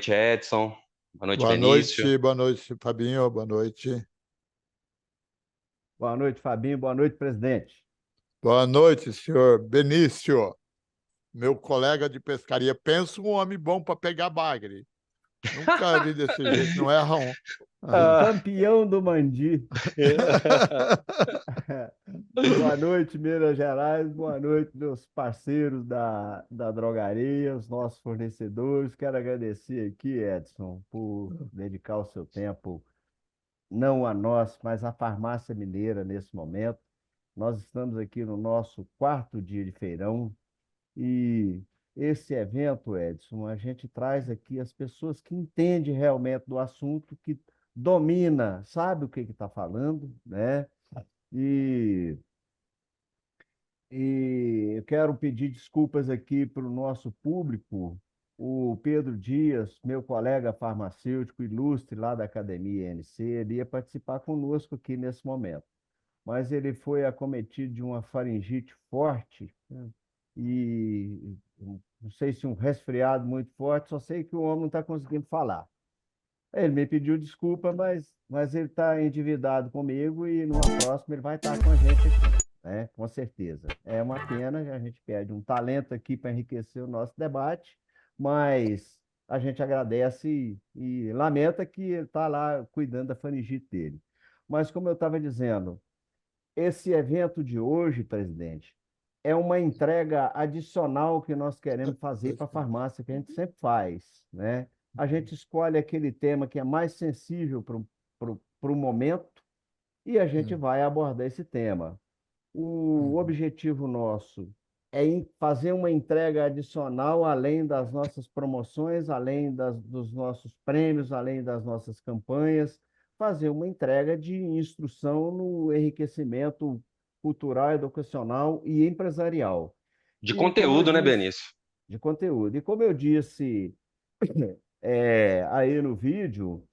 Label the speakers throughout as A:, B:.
A: noite, Edson. Boa noite, Benício.
B: Boa noite, Fabinho, boa noite.
C: Boa noite, Fabinho. Boa noite, presidente.
B: Boa noite, senhor Benício, meu colega de pescaria. Pensa um homem bom para pegar bagre. Nunca vi desse jeito, não erra um.
C: O campeão do Mandi. Boa noite, Minas Gerais. Boa noite, meus parceiros da drogaria, os nossos fornecedores. Quero agradecer aqui, Edson, por dedicar o seu tempo, não a nós, mas à farmácia mineira nesse momento. Nós estamos aqui no nosso quarto dia de feirão e esse evento, Edson, a gente traz aqui as pessoas que entendem realmente do assunto, que domina, sabe o que está falando, né? E, e eu quero pedir desculpas aqui para o nosso público. O Pedro Dias, meu colega farmacêutico ilustre lá da Academia NC, ele ia participar conosco aqui nesse momento, mas ele foi acometido de uma faringite forte, né? E não sei se um resfriado muito forte, só sei que o homem não está conseguindo falar. Ele me pediu desculpa, mas ele está endividado comigo e numa próxima ele vai estar com a gente aqui, né? Com certeza. É uma pena, a gente perde um talento aqui para enriquecer o nosso debate, mas a gente agradece e lamenta que ele está lá cuidando da faringite dele. Mas como eu estava dizendo, esse evento de hoje, presidente, é uma entrega adicional que nós queremos fazer para a farmácia, que a gente sempre faz, né? A gente escolhe aquele tema que é mais sensível para o momento e a gente vai abordar esse tema. O objetivo nosso é fazer uma entrega adicional, além das nossas promoções, além dos nossos prêmios, além das nossas campanhas, fazer uma entrega de instrução no enriquecimento cultural, educacional e empresarial.
A: De
C: E como eu
A: conteúdo, né,
C: disse,
A: Benício?
C: de conteúdo. E como eu disse aí no vídeo,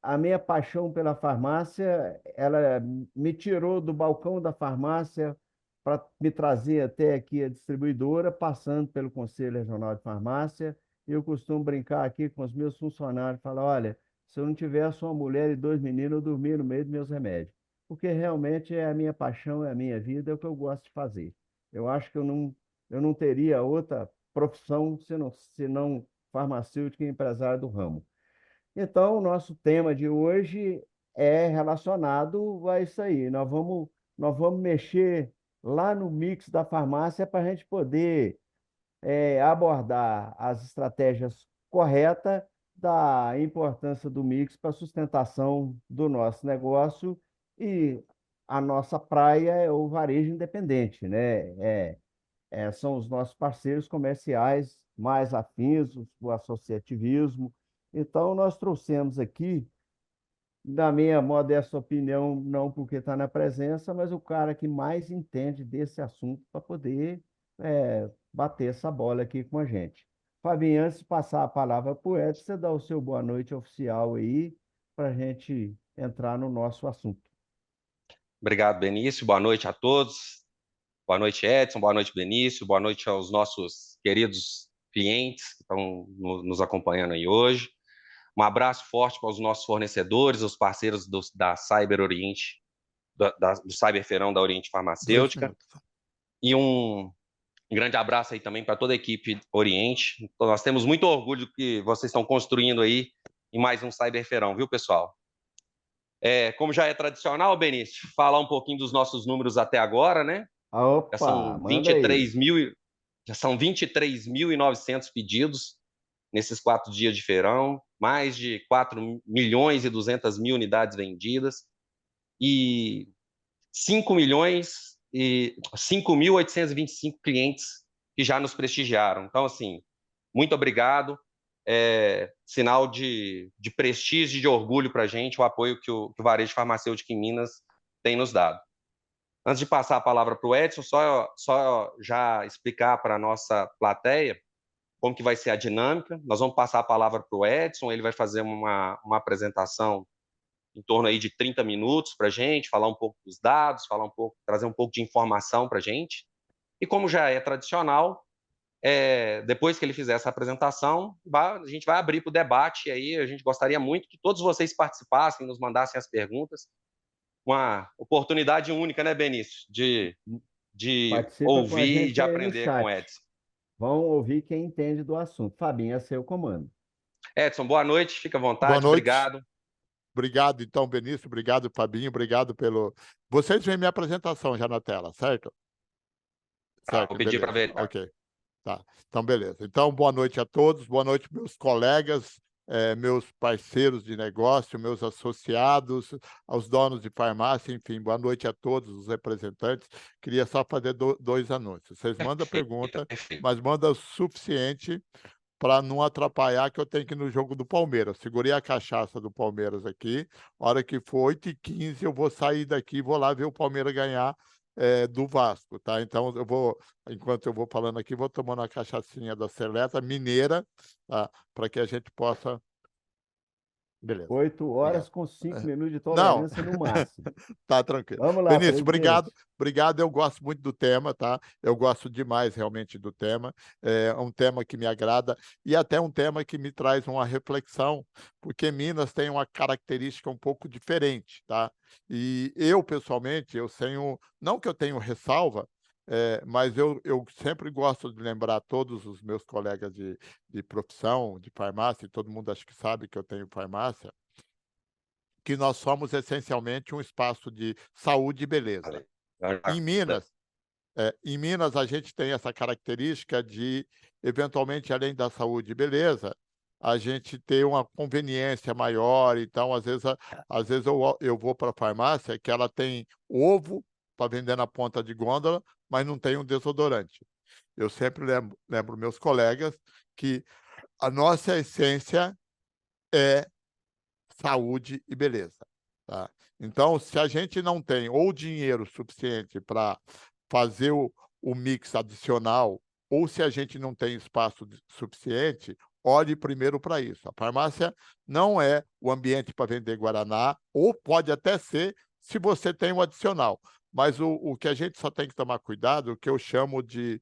C: a minha paixão pela farmácia, ela me tirou do balcão da farmácia para me trazer até aqui a distribuidora, passando pelo Conselho Regional de Farmácia. Eu costumo brincar aqui com os meus funcionários, falar, olha, se eu não tivesse uma mulher e dois meninos, eu dormia no meio dos meus remédios. Porque realmente é a minha paixão, é a minha vida, é o que eu gosto de fazer. Eu acho que eu não teria outra profissão senão farmacêutico e empresário do ramo. Então, o nosso tema de hoje é relacionado a isso aí. Nós vamos mexer lá no mix da farmácia para a gente poder abordar as estratégias corretas da importância do mix para a sustentação do nosso negócio e a nossa praia é o varejo independente, né? São os nossos parceiros comerciais mais afins, o associativismo. Então, nós trouxemos aqui, na minha modesta opinião, não porque está na presença, mas o cara que mais entende desse assunto para poder bater essa bola aqui com a gente. Fabinho, antes de passar a palavra para o Edson, você dá o seu boa noite oficial aí, para a gente entrar no nosso assunto.
A: Obrigado, Benício. Boa noite a todos. Boa noite, Edson. Boa noite, Benício. Boa noite aos nossos queridos clientes que estão nos acompanhando aí hoje. Um abraço forte para os nossos fornecedores, os parceiros da Cyber Oriente, do Cyber Feirão da Oriente Farmacêutica. E um grande abraço aí também para toda a equipe Oriente. Então, nós temos muito orgulho do que vocês estão construindo aí em mais um Cyber Feirão, viu, pessoal? Como já é tradicional, Benício, falar um pouquinho dos nossos números até agora, né? Já
C: Opa,
A: são
C: manda aí.
A: 23.900 pedidos nesses 4 dias de feirão, mais de 4.200.000 unidades vendidas e 5.825 clientes que já nos prestigiaram. Então, assim, muito obrigado. Sinal de prestígio e de orgulho para a gente, o apoio que o Varejo Farmacêutico em Minas tem nos dado. Antes de passar a palavra para o Edson, só já explicar para a nossa plateia como que vai ser a dinâmica. Nós vamos passar a palavra para o Edson, ele vai fazer uma apresentação em torno aí de 30 minutos para a gente, falar um pouco dos dados, trazer um pouco de informação para a gente. E como já é tradicional, depois que ele fizer essa apresentação, a gente vai abrir para o debate, e aí a gente gostaria muito que todos vocês participassem, nos mandassem as perguntas. Uma oportunidade única, né, Benício, de
C: Participa com a
A: ouvir e
C: gente
A: de
C: aí no
A: aprender com o
C: chat.
A: Edson.
C: Vão ouvir quem entende do assunto. Fabinho, é seu comando.
A: Edson, boa noite, fica à
B: Boa
A: vontade,
B: noite.
A: obrigado.
B: Obrigado, então, Benício. Obrigado, Fabinho. Obrigado pelo. Vocês veem minha apresentação já na tela, certo?
A: Vou
B: Certo,
A: pedir para
B: beleza.
A: ver.
B: Ok. Tá. Então, beleza. Então, boa noite a todos. Boa noite, meus colegas, meus parceiros de negócio, meus associados, aos donos de farmácia, enfim, boa noite a todos os representantes. Queria só fazer dois anúncios. Vocês mandam pergunta,
A: Perfeito.
B: mas mandam o suficiente para não atrapalhar, que eu tenho que ir no jogo do Palmeiras. Segurei a cachaça do Palmeiras aqui. Hora que for 8h15, eu vou sair daqui e vou lá ver o Palmeiras ganhar do Vasco, tá? Então, enquanto eu vou falando aqui, vou tomando uma cachaçinha da Seleta Mineira, tá? Para que a gente possa. Beleza.
C: 8 horas
B: Obrigado.
C: com 5 minutos de
B: Não,
C: tolerância no máximo.
B: tá tranquilo.
C: Vamos lá,
B: Benício, obrigado.
C: presidente.
B: Obrigado, eu gosto muito do tema, tá? Eu gosto demais realmente do tema. É um tema que me agrada e até um tema que me traz uma reflexão, porque Minas tem uma característica um pouco diferente, tá? E eu, pessoalmente, eu tenho, não que eu tenho ressalva, mas eu sempre gosto de lembrar todos os meus colegas de profissão, de farmácia, e todo mundo acho que sabe que eu tenho farmácia, que nós somos essencialmente um espaço de saúde e beleza. Em Minas, a gente tem essa característica de, eventualmente, além da saúde e beleza, a gente ter uma conveniência maior. Então, às vezes eu vou para a farmácia que ela tem ovo para vender na ponta de gôndola, mas não tem um desodorante. Eu sempre lembro meus colegas que a nossa essência é saúde e beleza, tá? Então, se a gente não tem ou dinheiro suficiente para fazer o mix adicional, ou se a gente não tem espaço suficiente, olhe primeiro para isso. A farmácia não é o ambiente para vender guaraná, ou pode até ser se você tem um adicional. Mas o que a gente só tem que tomar cuidado, o que eu chamo de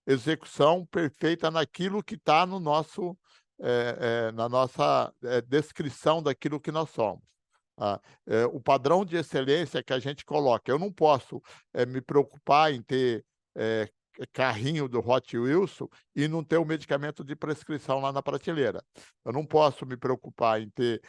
B: execução perfeita naquilo que está no nosso na nossa descrição daquilo que nós somos. O padrão de excelência que a gente coloca. Eu não posso me preocupar em ter carrinho do Hot Wheels e não ter o medicamento de prescrição lá na prateleira. Eu não posso me preocupar em ter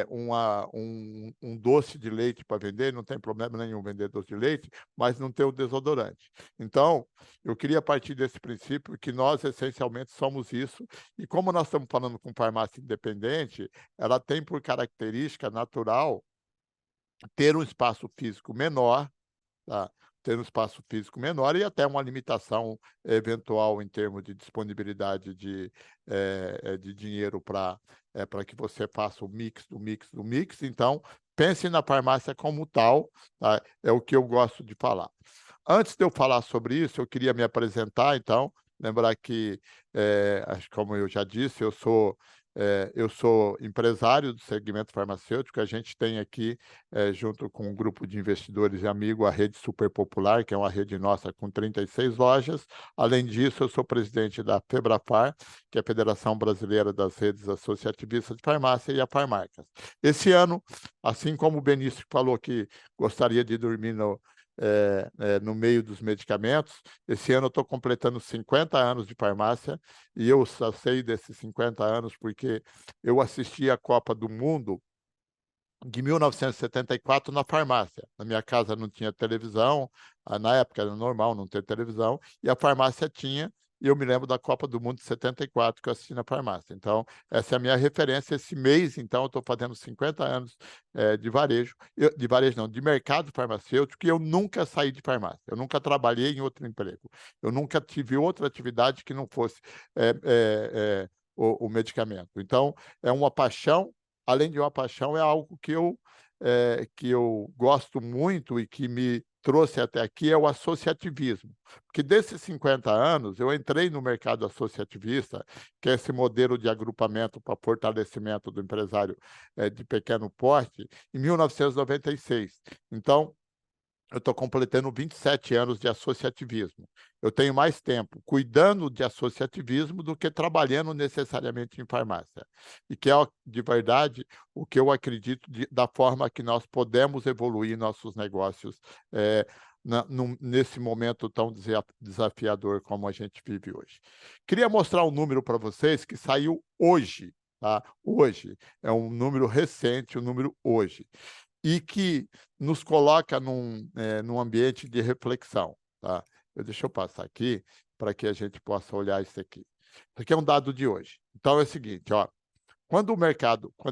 B: um doce de leite para vender, não tem problema nenhum vender doce de leite, mas não ter o desodorante. Então, eu queria partir desse princípio que nós, essencialmente, somos isso, e como nós estamos falando com farmácia independente, ela tem por característica natural ter um espaço físico menor, tá? Ter um espaço físico menor e até uma limitação eventual em termos de disponibilidade de dinheiro para que você faça o mix do mix do mix. Então, pense na farmácia como tal, tá? É o que eu gosto de falar. Antes de eu falar sobre isso, eu queria me apresentar, então, lembrar que, como eu já disse, eu sou empresário do segmento farmacêutico. A gente tem aqui, junto com um grupo de investidores e amigos, a Rede Super Popular, que é uma rede nossa com 36 lojas. Além disso, eu sou presidente da FEBRAFAR, que é a Federação Brasileira das Redes Associativistas de Farmácia, e a Farmarcas. Esse ano, assim como o Benício falou que gostaria de dormir no meio dos medicamentos, esse ano eu estou completando 50 anos de farmácia, e eu só sei desses 50 anos porque eu assisti a Copa do Mundo de 1974 na farmácia. Na minha casa não tinha televisão, na época era normal não ter televisão, e a farmácia tinha, e eu me lembro da Copa do Mundo de 74 que eu assisti na farmácia. Então, essa é a minha referência. Esse mês, então, eu estou fazendo 50 anos de varejo, de varejo não, de mercado farmacêutico, e eu nunca saí de farmácia, eu nunca trabalhei em outro emprego, eu nunca tive outra atividade que não fosse o medicamento. Então, é uma paixão. Além de uma paixão, é algo que eu gosto muito e que me trouxe até aqui, é o associativismo. Porque desses 50 anos, eu entrei no mercado associativista, que é esse modelo de agrupamento para fortalecimento do empresário de pequeno porte, em 1996. Então, eu estou completando 27 anos de associativismo. Eu tenho mais tempo cuidando de associativismo do que trabalhando necessariamente em farmácia. E que é, de verdade, o que eu acredito da forma que nós podemos evoluir nossos negócios nesse momento tão desafiador como a gente vive hoje. Queria mostrar um número para vocês que saiu hoje, tá? Hoje. É um número recente, um número hoje. E que nos coloca num ambiente de reflexão, tá? Deixa eu passar aqui para que a gente possa olhar isso aqui. Isso aqui é um dado de hoje. Então é o seguinte, ó, quando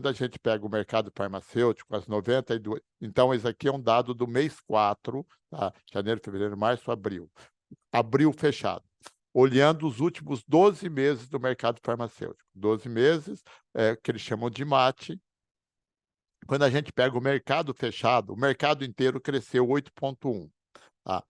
B: a gente pega o mercado farmacêutico, as 92, então esse aqui é um dado do mês 4, tá? Janeiro, fevereiro, março, abril. Abril fechado. Olhando os últimos 12 meses do mercado farmacêutico. 12 meses, que eles chamam de MAT. Quando a gente pega o mercado fechado, o mercado inteiro cresceu 8,1. Tá?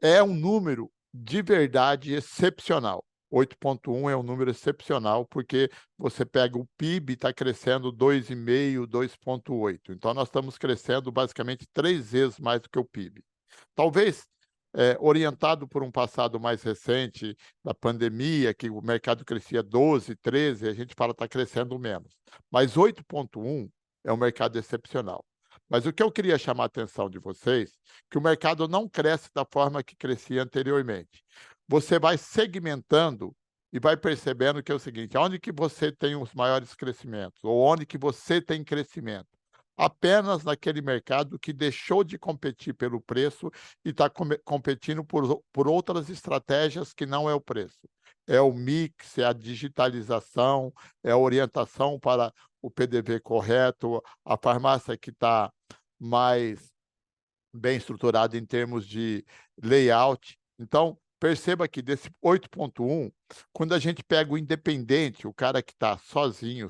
B: É um número de verdade excepcional. 8,1 é um número excepcional, porque você pega o PIB, está crescendo 2,5, 2,8. Então, nós estamos crescendo basicamente 3 vezes mais do que o PIB. Talvez orientado por um passado mais recente da pandemia, que o mercado crescia 12, 13, a gente fala que está crescendo menos. Mas 8,1 é um mercado excepcional. Mas o que eu queria chamar a atenção de vocês, que o mercado não cresce da forma que crescia anteriormente. Você vai segmentando e vai percebendo que é o seguinte, onde que você tem os maiores crescimentos, ou onde que você tem crescimento? Apenas naquele mercado que deixou de competir pelo preço e está competindo por outras estratégias que não é o preço. É o mix, é a digitalização, é a orientação para o PDV correto, a farmácia que está mais bem estruturada em termos de layout. Então, perceba que desse 8,1, quando a gente pega o independente, o cara que está sozinho,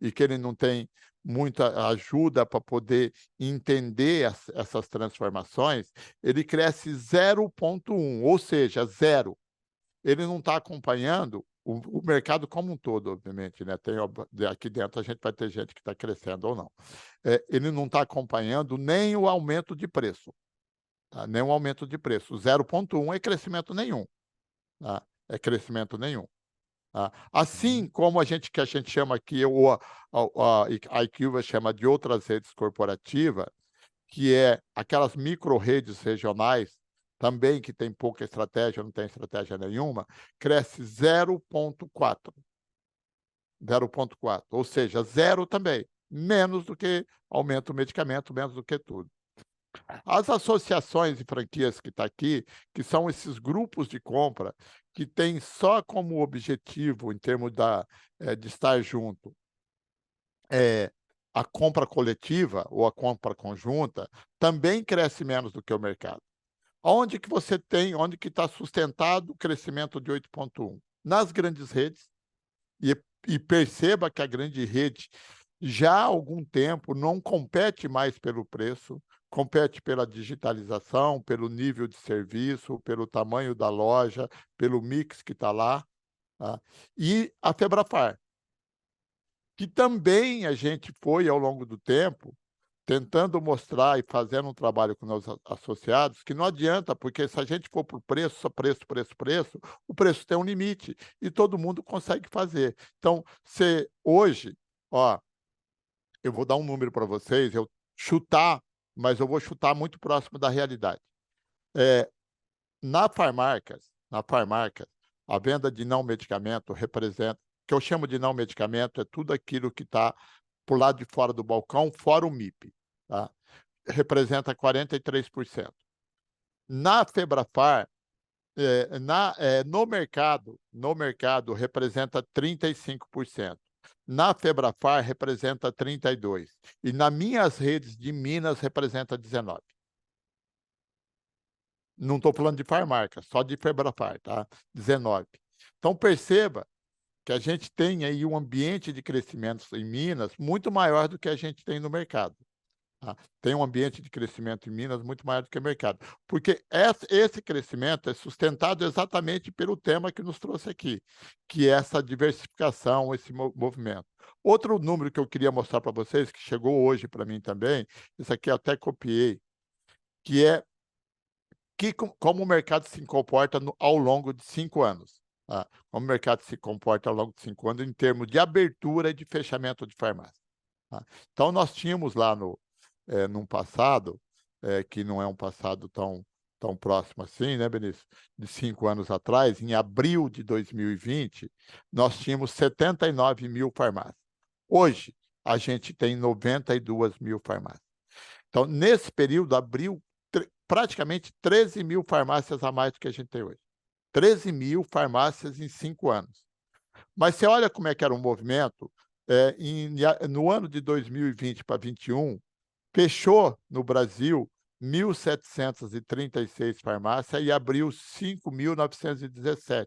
B: e que ele não tem muita ajuda para poder entender essas transformações, ele cresce 0,1, ou seja, zero. Ele não está acompanhando o mercado como um todo, obviamente, né? Aqui dentro a gente vai ter gente que está crescendo ou não. Ele não está acompanhando nem o aumento de preço, tá? Nem o aumento de preço. 0,1 é crescimento nenhum, tá? É crescimento nenhum. Tá? Assim como a gente chama aqui, a IQVIA chama de outras redes corporativas, que é aquelas micro-redes regionais, também que tem pouca estratégia, não tem estratégia nenhuma, cresce 0,4. 0,4, ou seja, zero também, menos do que aumenta o medicamento, menos do que tudo. As associações e franquias que está aqui, que são esses grupos de compra, que têm só como objetivo, em termos de estar junto, a compra coletiva ou a compra conjunta, também cresce menos do que o mercado. Onde que está sustentado o crescimento de 8,1? Nas grandes redes, e perceba que a grande rede já há algum tempo não compete mais pelo preço, compete pela digitalização, pelo nível de serviço, pelo tamanho da loja, pelo mix que está lá, tá? E a Febrafar, que também a gente foi, ao longo do tempo, tentando mostrar e fazendo um trabalho com os associados, que não adianta, porque se a gente for por preço, só preço, o preço tem um limite e todo mundo consegue fazer. Então, se hoje, ó, eu vou dar um número para vocês, eu chutar, mas eu vou chutar muito próximo da realidade. Na farmácias, a venda de não medicamento representa, o que eu chamo de não medicamento é tudo aquilo que está por lado de fora do balcão, fora o MIP, tá? Representa 43%. Na Febrafar, no mercado representa 35%. Na Febrafar representa 32%. E nas minhas redes de Minas representa 19%. Não estou falando de farmácia, só de Febrafar, tá? 19%. Então, perceba que a gente tem aí um ambiente de crescimento em Minas muito maior do que a gente tem no mercado. Tá? Tem um ambiente de crescimento em Minas muito maior do que o mercado. Porque esse crescimento é sustentado exatamente pelo tema que nos trouxe aqui, que é essa diversificação, esse movimento. Outro número que eu queria mostrar para vocês, que chegou hoje para mim também, isso aqui eu até copiei, que é como o mercado se comporta ao longo de 5 anos. Tá? Como o mercado se comporta ao longo de 5 anos em termos de abertura e de fechamento de farmácia. Tá? Então, nós tínhamos lá num passado, que não é um passado tão próximo assim, né, Benício? De 5 anos atrás, em abril de 2020, nós tínhamos 79 mil farmácias. Hoje, a gente tem 92 mil farmácias. Então, nesse período, abriu praticamente 13 mil farmácias a mais do que a gente tem hoje. 13 mil farmácias em 5 anos. Mas você olha como é que era o movimento, no ano de 2020 para 2021, fechou no Brasil 1.736 farmácias e abriu 5.917,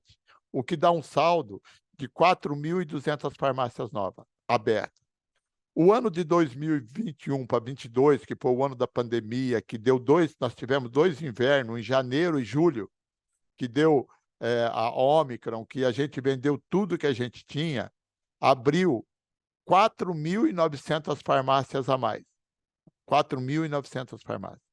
B: o que dá um saldo de 4.200 farmácias novas, abertas. O ano de 2021 para 2022, que foi o ano da pandemia, que nós tivemos 2 invernos, em janeiro e julho, que deu a Ômicron, que a gente vendeu tudo que a gente tinha, abriu 4.900 farmácias a mais. 4.900 farmácias.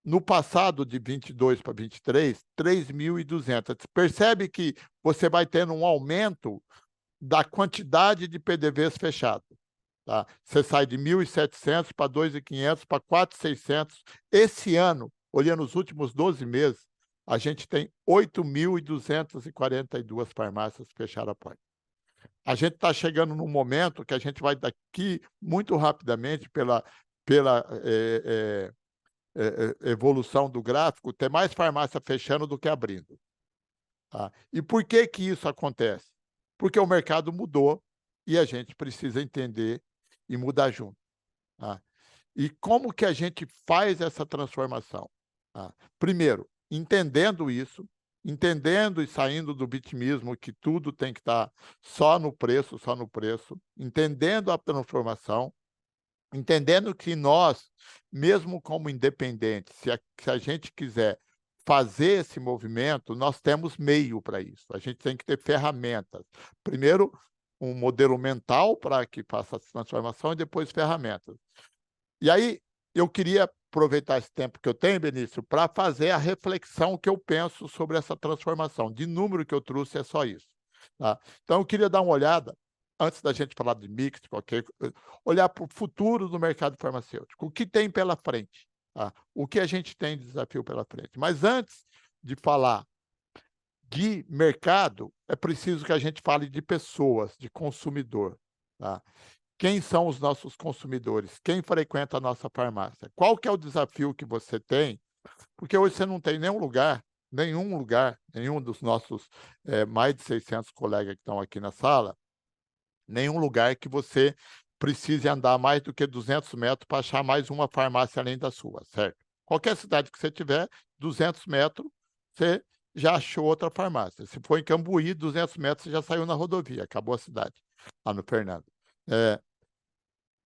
B: No passado, de 22 para 23, 3.200. Percebe que você vai tendo um aumento da quantidade de PDVs fechados. Tá? Você sai de 1.700 para 2.500 para 4.600. Esse ano, olhando os últimos 12 meses, a gente tem 8.242 farmácias fecharam a porta. A gente está chegando num momento que a gente vai daqui muito rapidamente pela evolução do gráfico, ter mais farmácia fechando do que abrindo. Tá? E por que isso acontece? Porque o mercado mudou e a gente precisa entender e mudar junto. Tá? E como que a gente faz essa transformação? Tá? Primeiro, entendendo isso, entendendo e saindo do vitimismo que tudo tem que estar só no preço, entendendo a transformação, entendendo que nós, mesmo como independentes, se a gente quiser fazer esse movimento, nós temos meio para isso. A gente tem que ter ferramentas. Primeiro, um modelo mental para que faça essa transformação e depois ferramentas. E aí, eu queria aproveitar esse tempo que eu tenho, Benício, para fazer a reflexão que eu penso sobre essa transformação. De número que eu trouxe é só isso. Tá? Então, eu queria dar uma olhada, antes da gente falar de mix, olhar para o futuro do mercado farmacêutico. O que tem pela frente? Tá? O que a gente tem de desafio pela frente? Mas antes de falar de mercado, é preciso que a gente fale de pessoas, de consumidor. Tá? Quem são os nossos consumidores? Quem frequenta a nossa farmácia? Qual que é o desafio que você tem? Porque hoje você não tem nenhum lugar, nenhum dos nossos mais de 600 colegas que estão aqui na sala, nenhum lugar que você precise andar mais do que 200 metros para achar mais uma farmácia além da sua, certo? Qualquer cidade que você tiver, 200 metros, você já achou outra farmácia. Se for em Cambuí, 200 metros, você já saiu na rodovia, acabou a cidade, lá no Fernando.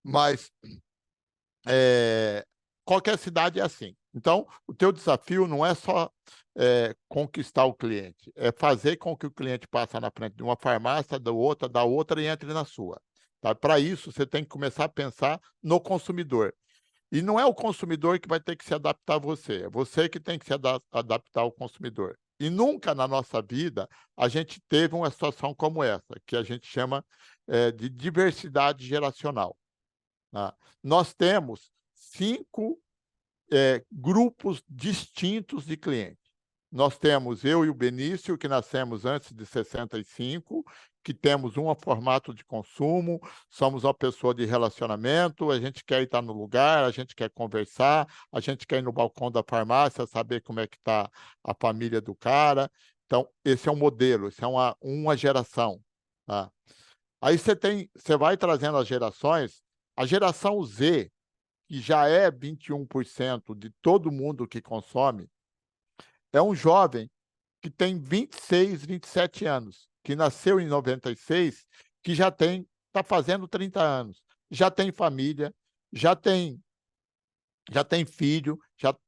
B: Mas qualquer cidade é assim. Então, o teu desafio não é só conquistar o cliente, é fazer com que o cliente passe na frente de uma farmácia, da outra e entre na sua. Tá? Para isso, você tem que começar a pensar no consumidor. E não é o consumidor que vai ter que se adaptar a você, é você que tem que se adaptar ao consumidor. E nunca na nossa vida a gente teve uma situação como essa, que a gente chama de diversidade geracional. Tá? Nós temos 5 grupos distintos de clientes. Nós temos eu e o Benício, que nascemos antes de 65, que temos um formato de consumo, somos uma pessoa de relacionamento, a gente quer estar no lugar, a gente quer conversar, a gente quer ir no balcão da farmácia, saber como é que está a família do cara. Então, esse é um modelo, esse é uma geração. Tá? Aí você vai trazendo as gerações, a geração Z, que já é 21% de todo mundo que consome, é um jovem que tem 26, 27 anos, que nasceu em 96, que está fazendo 30 anos, já tem família, já tem filho,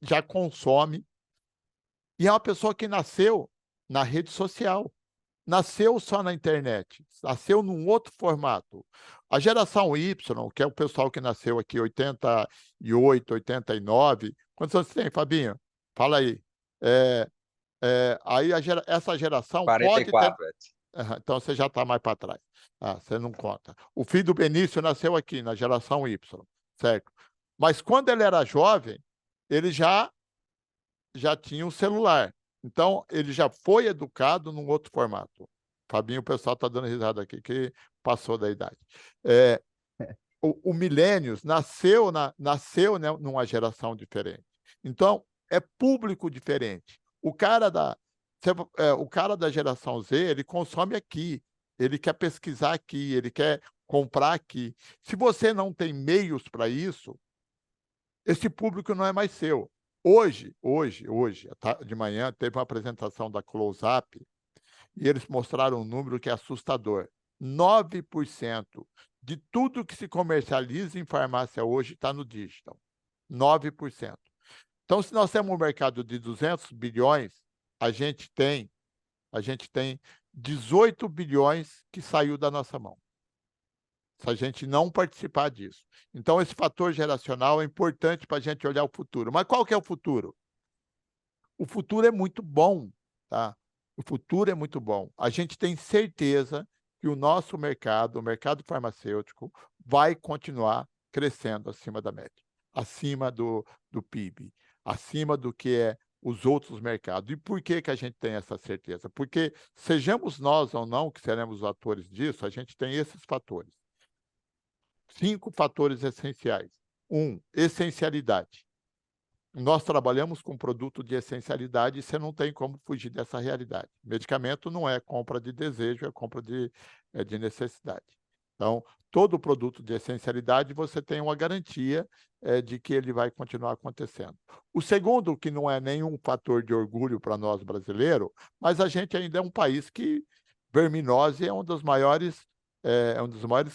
B: já consome, e é uma pessoa que nasceu na rede social, nasceu só na internet, nasceu num outro formato. A geração Y, que é o pessoal que nasceu aqui em 88, 89, quantos anos você tem, Fabinho? Fala aí. Aí essa geração pode ter...
A: 44, Edson.
B: Então você já está mais para trás. Você não conta. O filho do Benício nasceu aqui, na geração Y, certo? Mas quando ele era jovem, ele já tinha um celular. Então, ele já foi educado num outro formato. Fabinho, o pessoal está dando risada aqui, que passou da idade. O Millennials nasceu, né, numa geração diferente. Então, é público diferente. O cara da geração Z, ele consome aqui, ele quer pesquisar aqui, ele quer comprar aqui. Se você não tem meios para isso, esse público não é mais seu. Hoje, de manhã, teve uma apresentação da Close Up e eles mostraram um número que é assustador. 9% de tudo que se comercializa em farmácia hoje está no digital. 9%. Então, se nós temos um mercado de 200 bilhões, a gente tem 18 bilhões que saiu da nossa mão, se a gente não participar disso. Então, esse fator geracional é importante para a gente olhar o futuro. Mas qual que é o futuro? O futuro é muito bom, tá? O futuro é muito bom. A gente tem certeza que o nosso mercado, o mercado farmacêutico, vai continuar crescendo acima da média, acima do PIB, acima do que é os outros mercados. E por que a gente tem essa certeza? Porque, sejamos nós ou não que seremos os atores disso, a gente tem esses fatores. 5 fatores essenciais. 1, essencialidade. Nós trabalhamos com produto de essencialidade e você não tem como fugir dessa realidade. Medicamento não é compra de desejo, é compra de necessidade. Então, todo produto de essencialidade você tem uma garantia de que ele vai continuar acontecendo. O segundo, que não é nenhum fator de orgulho para nós brasileiros, mas a gente ainda é um país que verminose é uma das maiores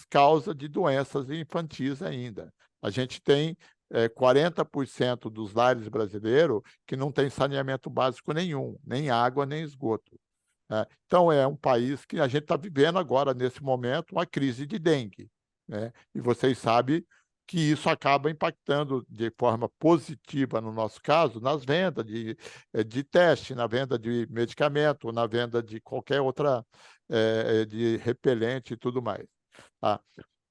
B: causas de doenças infantis ainda. A gente tem 40% dos lares brasileiros que não tem saneamento básico nenhum, nem água, nem esgoto. Então, é um país que a gente está vivendo agora, nesse momento, uma crise de dengue, né? E vocês sabem que isso acaba impactando de forma positiva, no nosso caso, nas vendas de teste, na venda de medicamento, na venda de qualquer outra, de repelente e tudo mais. Tá?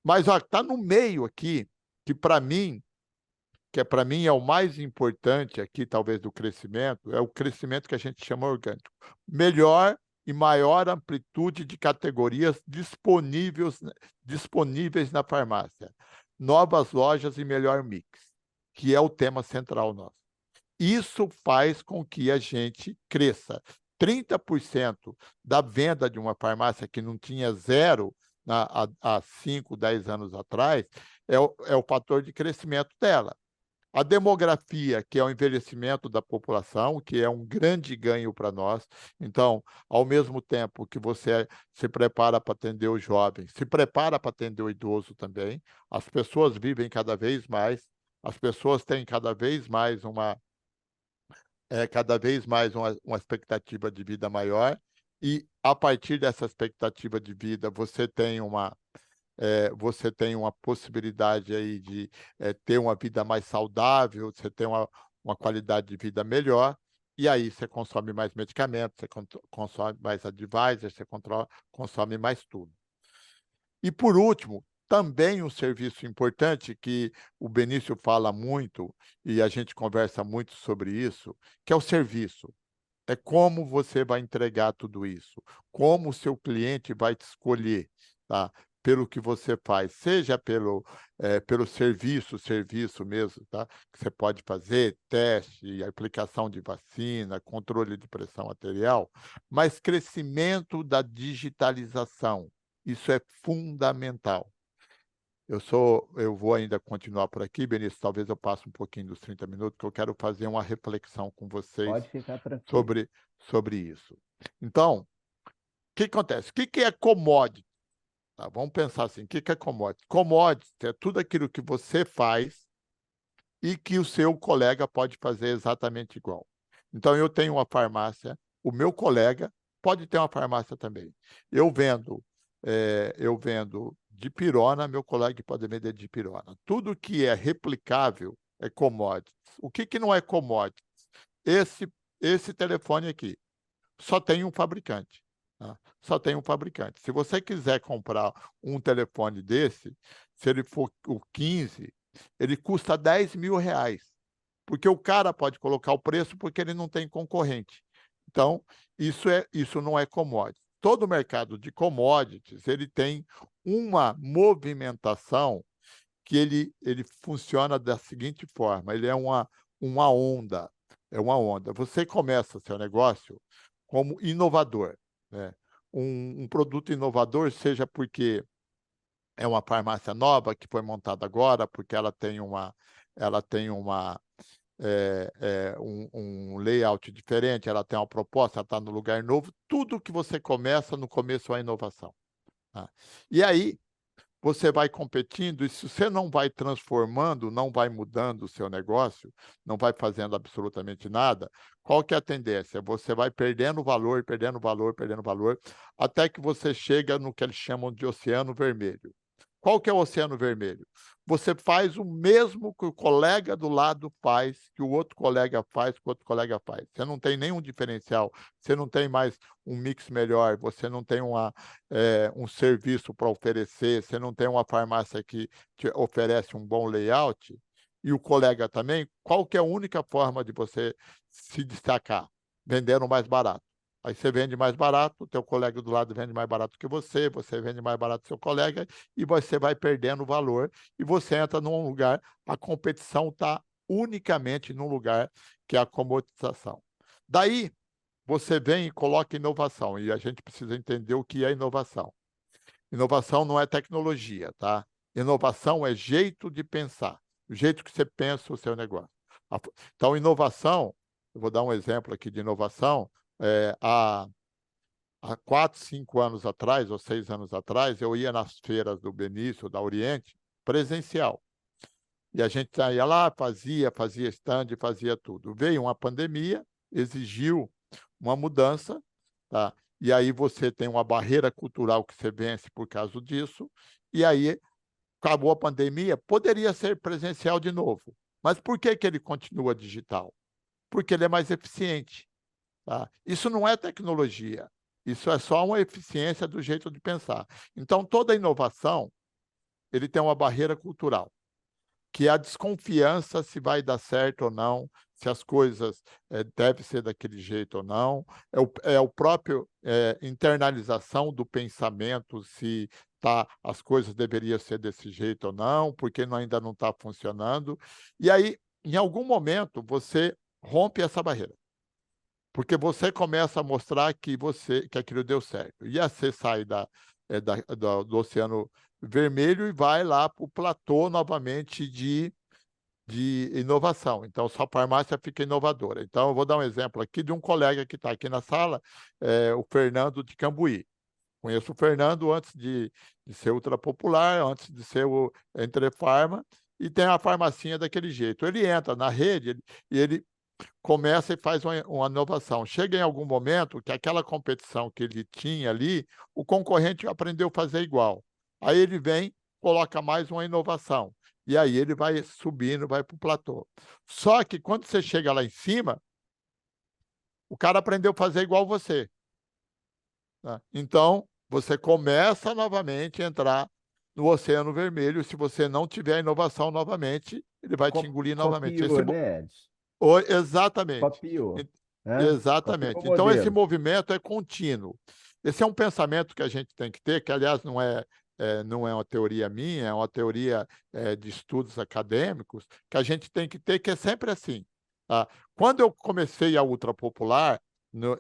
B: Mas está no meio aqui, que para mim é o mais importante aqui, talvez, do crescimento, é o crescimento que a gente chama orgânico. Melhor e maior amplitude de categorias disponíveis na farmácia. Novas lojas e melhor mix, que é o tema central nosso. Isso faz com que a gente cresça. 30% da venda de uma farmácia que não tinha zero há 5, 10 anos atrás, é o fator de crescimento dela. A demografia, que é o envelhecimento da população, que é um grande ganho para nós. Então, ao mesmo tempo que você se prepara para atender o jovem, se prepara para atender o idoso também. As pessoas vivem cada vez mais, as pessoas têm cada vez mais uma expectativa de vida maior, e a partir dessa expectativa de vida, você tem uma possibilidade aí de ter uma vida mais saudável, você tem uma qualidade de vida melhor, e aí você consome mais medicamentos, você consome mais advisors, você consome mais tudo. E, por último, também um serviço importante que o Benício fala muito, e a gente conversa muito sobre isso, que é o serviço. É como você vai entregar tudo isso, como o seu cliente vai te escolher, tá? Pelo que você faz, seja pelo serviço mesmo, tá? Que você pode fazer, teste, aplicação de vacina, controle de pressão arterial, mas crescimento da digitalização, isso é fundamental. Eu vou ainda continuar por aqui, Benício, talvez eu passe um pouquinho dos 30 minutos, que eu quero fazer uma reflexão com vocês
C: Pode ficar tranquilo.
B: sobre isso. Então, o que acontece? O que é commodity? Tá, vamos pensar assim, o que é commodity? Commodity é tudo aquilo que você faz e que o seu colega pode fazer exatamente igual. Então, eu tenho uma farmácia, o meu colega pode ter uma farmácia também. Eu vendo eu vendo dipirona, meu colega pode vender dipirona. Tudo que é replicável é commodities. O que não é commodities? Esse telefone aqui só tem um fabricante, tá? Só tem um fabricante. Se você quiser comprar um telefone desse, se ele for o 15, ele custa R$ 10.000, porque o cara pode colocar o preço porque ele não tem concorrente. Então, isso não é commodity. Todo mercado de commodities, ele tem uma movimentação que ele funciona da seguinte forma, ele é uma onda, é uma onda. Você começa seu negócio como inovador, né? Um produto inovador, seja porque é uma farmácia nova que foi montada agora, porque ela tem um layout diferente, ela tem uma proposta, ela está no lugar novo. Tudo que você começa, no começo é inovação, tá? E aí, você vai competindo, e se você não vai transformando, não vai mudando o seu negócio, não vai fazendo absolutamente nada, qual que é a tendência? Você vai perdendo valor, perdendo valor, perdendo valor, até que você chega no que eles chamam de oceano vermelho. Qual que é o oceano vermelho? Você faz o mesmo que o colega do lado faz, que o outro colega faz, que o outro colega faz. Você não tem nenhum diferencial, você não tem mais um mix melhor, você não tem um serviço para oferecer, você não tem uma farmácia que te oferece um bom layout, e o colega também, qual que é a única forma de você se destacar? Vendendo mais barato. Aí você vende mais barato, o teu colega do lado vende mais barato que você vende mais barato que seu colega, e você vai perdendo valor, e você entra num lugar, a competição está unicamente num lugar que é a comoditização. Daí, você vem e coloca inovação, e a gente precisa entender o que é inovação. Inovação não é tecnologia, tá? Inovação é jeito de pensar, o jeito que você pensa o seu negócio. Então, inovação, eu vou dar um exemplo aqui de inovação, há 4, 5 anos atrás, ou 6 anos atrás, eu ia nas feiras do Benício, da Oriente, presencial. E a gente ia lá, fazia stand, fazia tudo. Veio uma pandemia, exigiu uma mudança, tá? E aí você tem uma barreira cultural que você vence por causa disso, e aí acabou a pandemia, poderia ser presencial de novo. Mas por que que ele continua digital? Porque ele é mais eficiente, tá? Isso não é tecnologia, isso é só uma eficiência do jeito de pensar. Então, toda inovação, ele tem uma barreira cultural, que é a desconfiança se vai dar certo ou não, se as coisas devem ser daquele jeito ou não, é o próprio internalização do pensamento, se as coisas deveriam ser desse jeito ou não, porque ainda não está funcionando. E aí, em algum momento, você rompe essa barreira, porque você começa a mostrar que aquilo deu certo. E aí você sai do Oceano Vermelho e vai lá para o platô novamente de inovação. Então, sua farmácia fica inovadora. Então, eu vou dar um exemplo aqui de um colega que está aqui na sala, o Fernando de Cambuí. Conheço o Fernando antes de ser ultra popular, antes de ser o Entrefarma, e tem a farmacinha daquele jeito. Ele entra na rede e ele começa e faz uma inovação. Chega em algum momento que aquela competição que ele tinha ali, o concorrente aprendeu a fazer igual. Aí ele vem, coloca mais uma inovação. E aí ele vai subindo, vai para o platô. Só que quando você chega lá em cima, o cara aprendeu a fazer igual você, tá? Então, você começa novamente a entrar no Oceano Vermelho. Se você não tiver inovação novamente, ele vai te engolir novamente.
C: Copiou, né, Edson?
B: Exatamente.
C: Copiou, né? Copiou o
B: Exatamente. Então, esse
C: modelo.
B: movimento é contínuo. Esse é um pensamento que a gente tem que ter, que, aliás, não é uma teoria minha, é uma teoria de estudos acadêmicos, que a gente tem que ter, que é sempre assim, tá? Quando eu comecei a Ultra Popular,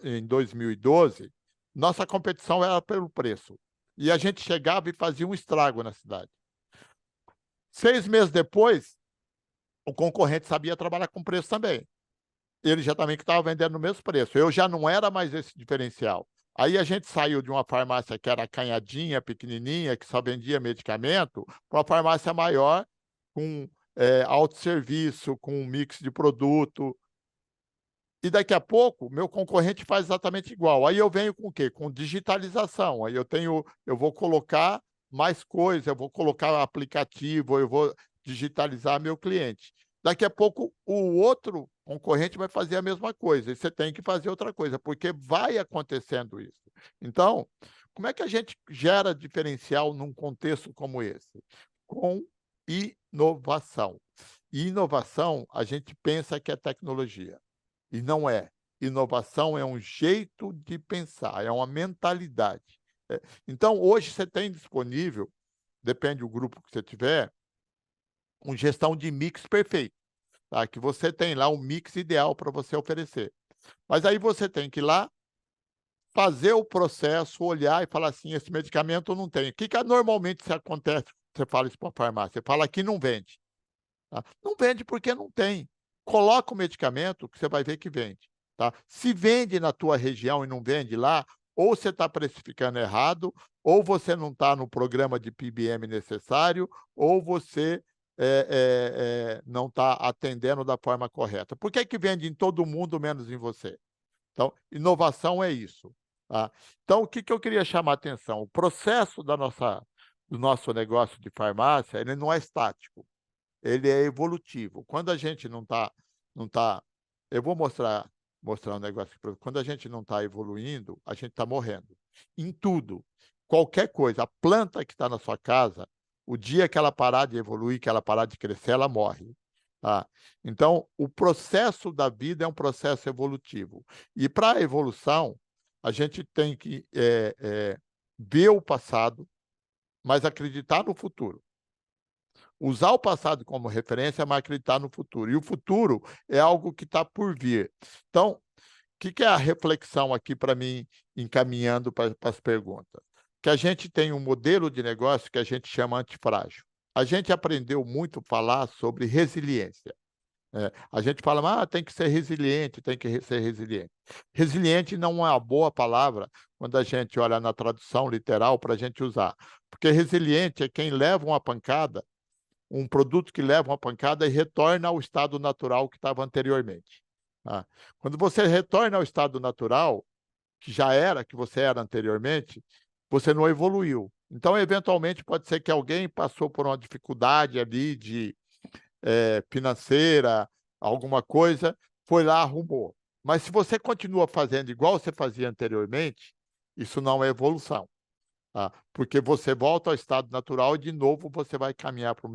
B: em 2012, nossa competição era pelo preço. E a gente chegava e fazia um estrago na cidade. 6 meses depois, o concorrente sabia trabalhar com preço também. Ele já também que estava vendendo no mesmo preço. Eu já não era mais esse diferencial. Aí a gente saiu de uma farmácia que era acanhadinha, pequenininha, que só vendia medicamento, para uma farmácia maior, com autosserviço, com um mix de produto. E daqui a pouco, meu concorrente faz exatamente igual. Aí eu venho com o quê? Com digitalização. Aí eu vou colocar mais coisa, eu vou colocar aplicativo, eu vou digitalizar meu cliente. Daqui a pouco, o outro concorrente vai fazer a mesma coisa, e você tem que fazer outra coisa, porque vai acontecendo isso. Então, como é que a gente gera diferencial num contexto como esse? Com inovação. E inovação, a gente pensa que é tecnologia. E não é. Inovação é um jeito de pensar, é uma mentalidade. Então, hoje você tem disponível, depende do grupo que você tiver, uma gestão de mix perfeito, tá? Que você tem lá um mix ideal para você oferecer. Mas aí você tem que ir lá, fazer o processo, olhar e falar assim: esse medicamento não tem. O que normalmente se acontece? Você fala isso para a farmácia, você fala que não vende. Tá? Não vende porque não tem. Coloca o medicamento que você vai ver que vende. Tá? Se vende na tua região e não vende lá, ou você está precificando errado, ou você não está no programa de PBM necessário, ou você não está atendendo da forma correta. Por que vende em todo mundo, menos em você? Então, inovação é isso. Tá? Então, o que eu queria chamar a atenção? O processo do nosso negócio de farmácia, ele não é estático, ele é evolutivo. Quando a gente não tá, eu vou mostrar um negócio aqui pra você. Quando a gente não está evoluindo, a gente está morrendo. Em tudo, qualquer coisa. A planta que está na sua casa, o dia que ela parar de evoluir, que ela parar de crescer, ela morre. Tá? Então, o processo da vida é um processo evolutivo. E para a evolução, a gente tem que ver o passado, mas acreditar no futuro. Usar o passado como referência, mas acreditar no futuro. E o futuro é algo que está por vir. Então, o que é a reflexão aqui para mim, encaminhando para as perguntas? Que a gente tem um modelo de negócio que a gente chama antifrágil. A gente aprendeu muito a falar sobre resiliência. A gente fala, tem que ser resiliente, tem que ser resiliente. Resiliente não é uma boa palavra quando a gente olha na tradução literal para a gente usar. Porque resiliente é quem leva uma pancada, um produto que leva uma pancada e retorna ao estado natural que estava anteriormente. Tá? Quando você retorna ao estado natural, que você era anteriormente, você não evoluiu. Então, eventualmente, pode ser que alguém passou por uma dificuldade ali financeira, alguma coisa, foi lá, arrumou. Mas se você continua fazendo igual você fazia anteriormente, isso não é evolução. Tá? Porque você volta ao estado natural e, de novo, você vai caminhar pelo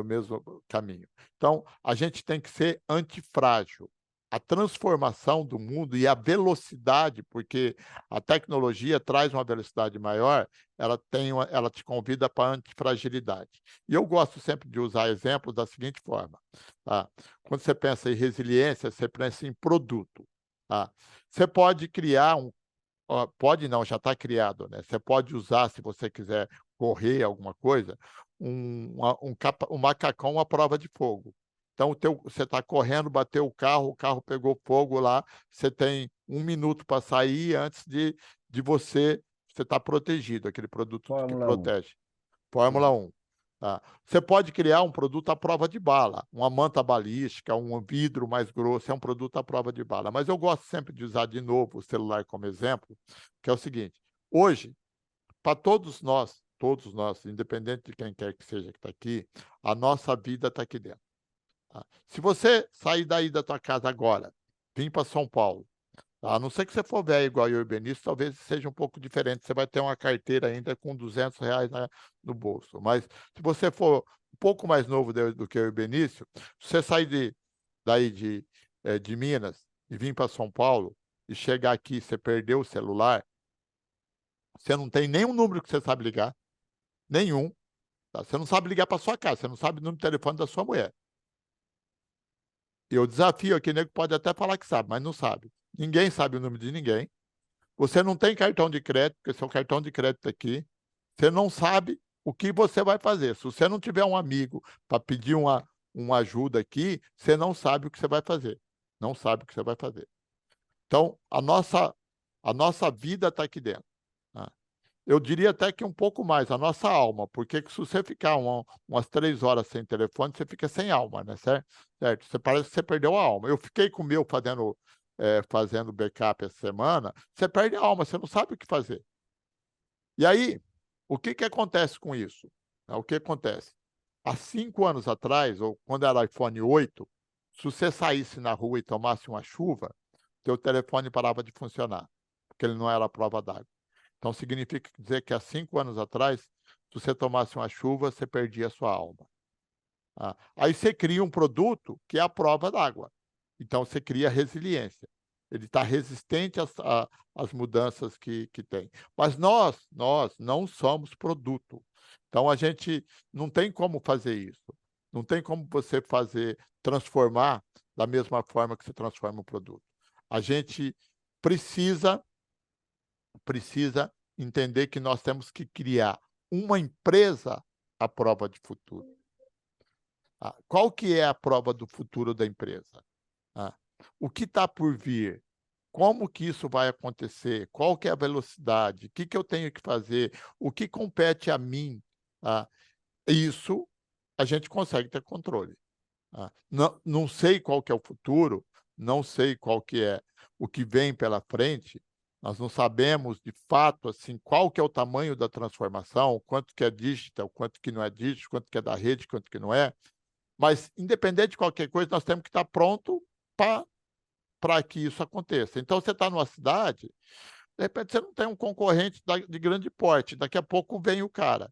B: mesmo caminho. Então, a gente tem que ser antifrágil. A transformação do mundo e a velocidade, porque a tecnologia traz uma velocidade maior, ela te convida para a antifragilidade. E eu gosto sempre de usar exemplos da seguinte forma. Tá? Quando você pensa em resiliência, você pensa em produto. Tá? Você pode criar pode não, já está criado, né? Você pode usar, se você quiser correr alguma coisa, um macacão à prova de fogo. Então, você está correndo, bateu o carro pegou fogo lá, você tem 1 minuto para sair antes de você está protegido, aquele produto que
C: Fórmula 1.
B: protege. Fórmula 1. Tá? Você pode criar um produto à prova de bala, uma manta balística, um vidro mais grosso, é um produto à prova de bala. Mas eu gosto sempre de usar de novo o celular como exemplo, que é o seguinte: hoje, para todos nós, independente de quem quer que seja que está aqui, a nossa vida está aqui dentro. Tá? Se você sair daí da tua casa agora, vir para São Paulo, a não ser que você for velho igual eu e o Benício, talvez seja um pouco diferente. Você vai ter uma carteira ainda com R$ 200 no bolso. Mas se você for um pouco mais novo do que eu e o Benício, se você sair daí de Minas e vir para São Paulo e chegar aqui, você perdeu o celular, você não tem nenhum número que você sabe ligar, nenhum. Tá? Você não sabe ligar para sua casa, você não sabe o número de telefone da sua mulher. Eu desafio aqui, nego pode até falar que sabe, mas não sabe. Ninguém sabe o número de ninguém. Você não tem cartão de crédito, porque seu cartão de crédito está aqui. Você não sabe o que você vai fazer. Se você não tiver um amigo para pedir uma ajuda aqui, você não sabe o que você vai fazer. Não sabe o que você vai fazer. Então, a nossa vida está aqui dentro. Tá? eu diria até que um pouco mais, a nossa alma, porque se você ficar umas 3 horas sem telefone, você fica sem alma, né, certo? Você parece que você perdeu a alma. Eu fiquei com o meu fazendo backup essa semana, você perde a alma, você não sabe o que fazer. E aí, o que que acontece com isso? O que acontece? Há 5 anos atrás, ou quando era iPhone 8, se você saísse na rua e tomasse uma chuva, teu telefone parava de funcionar, porque ele não era a prova d'água. Então significa dizer que há 5 anos atrás, se você tomasse uma chuva, você perdia a sua alma. Aí você cria um produto que é a prova d'água. Então você cria resiliência. Ele está resistente às mudanças que tem. Mas nós não somos produto. Então a gente não tem como fazer isso. Não tem como você transformar da mesma forma que você transforma o produto. A gente precisa precisa entender que nós temos que criar uma empresa à prova de futuro. Qual que é a prova do futuro da empresa? O que está por vir? Como que isso vai acontecer? Qual que é a velocidade? O que que eu tenho que fazer? O que compete a mim? Isso a gente consegue ter controle. Não sei qual que é o futuro, não sei qual que é o que vem pela frente, nós não sabemos de fato assim qual que é o tamanho da transformação, quanto que é digital, quanto que não é digital, quanto que é da rede, quanto que não é, mas independente de qualquer coisa, nós temos que estar pronto para que isso aconteça. Então você está numa cidade, de repente você não tem um concorrente de grande porte, daqui a pouco vem o cara.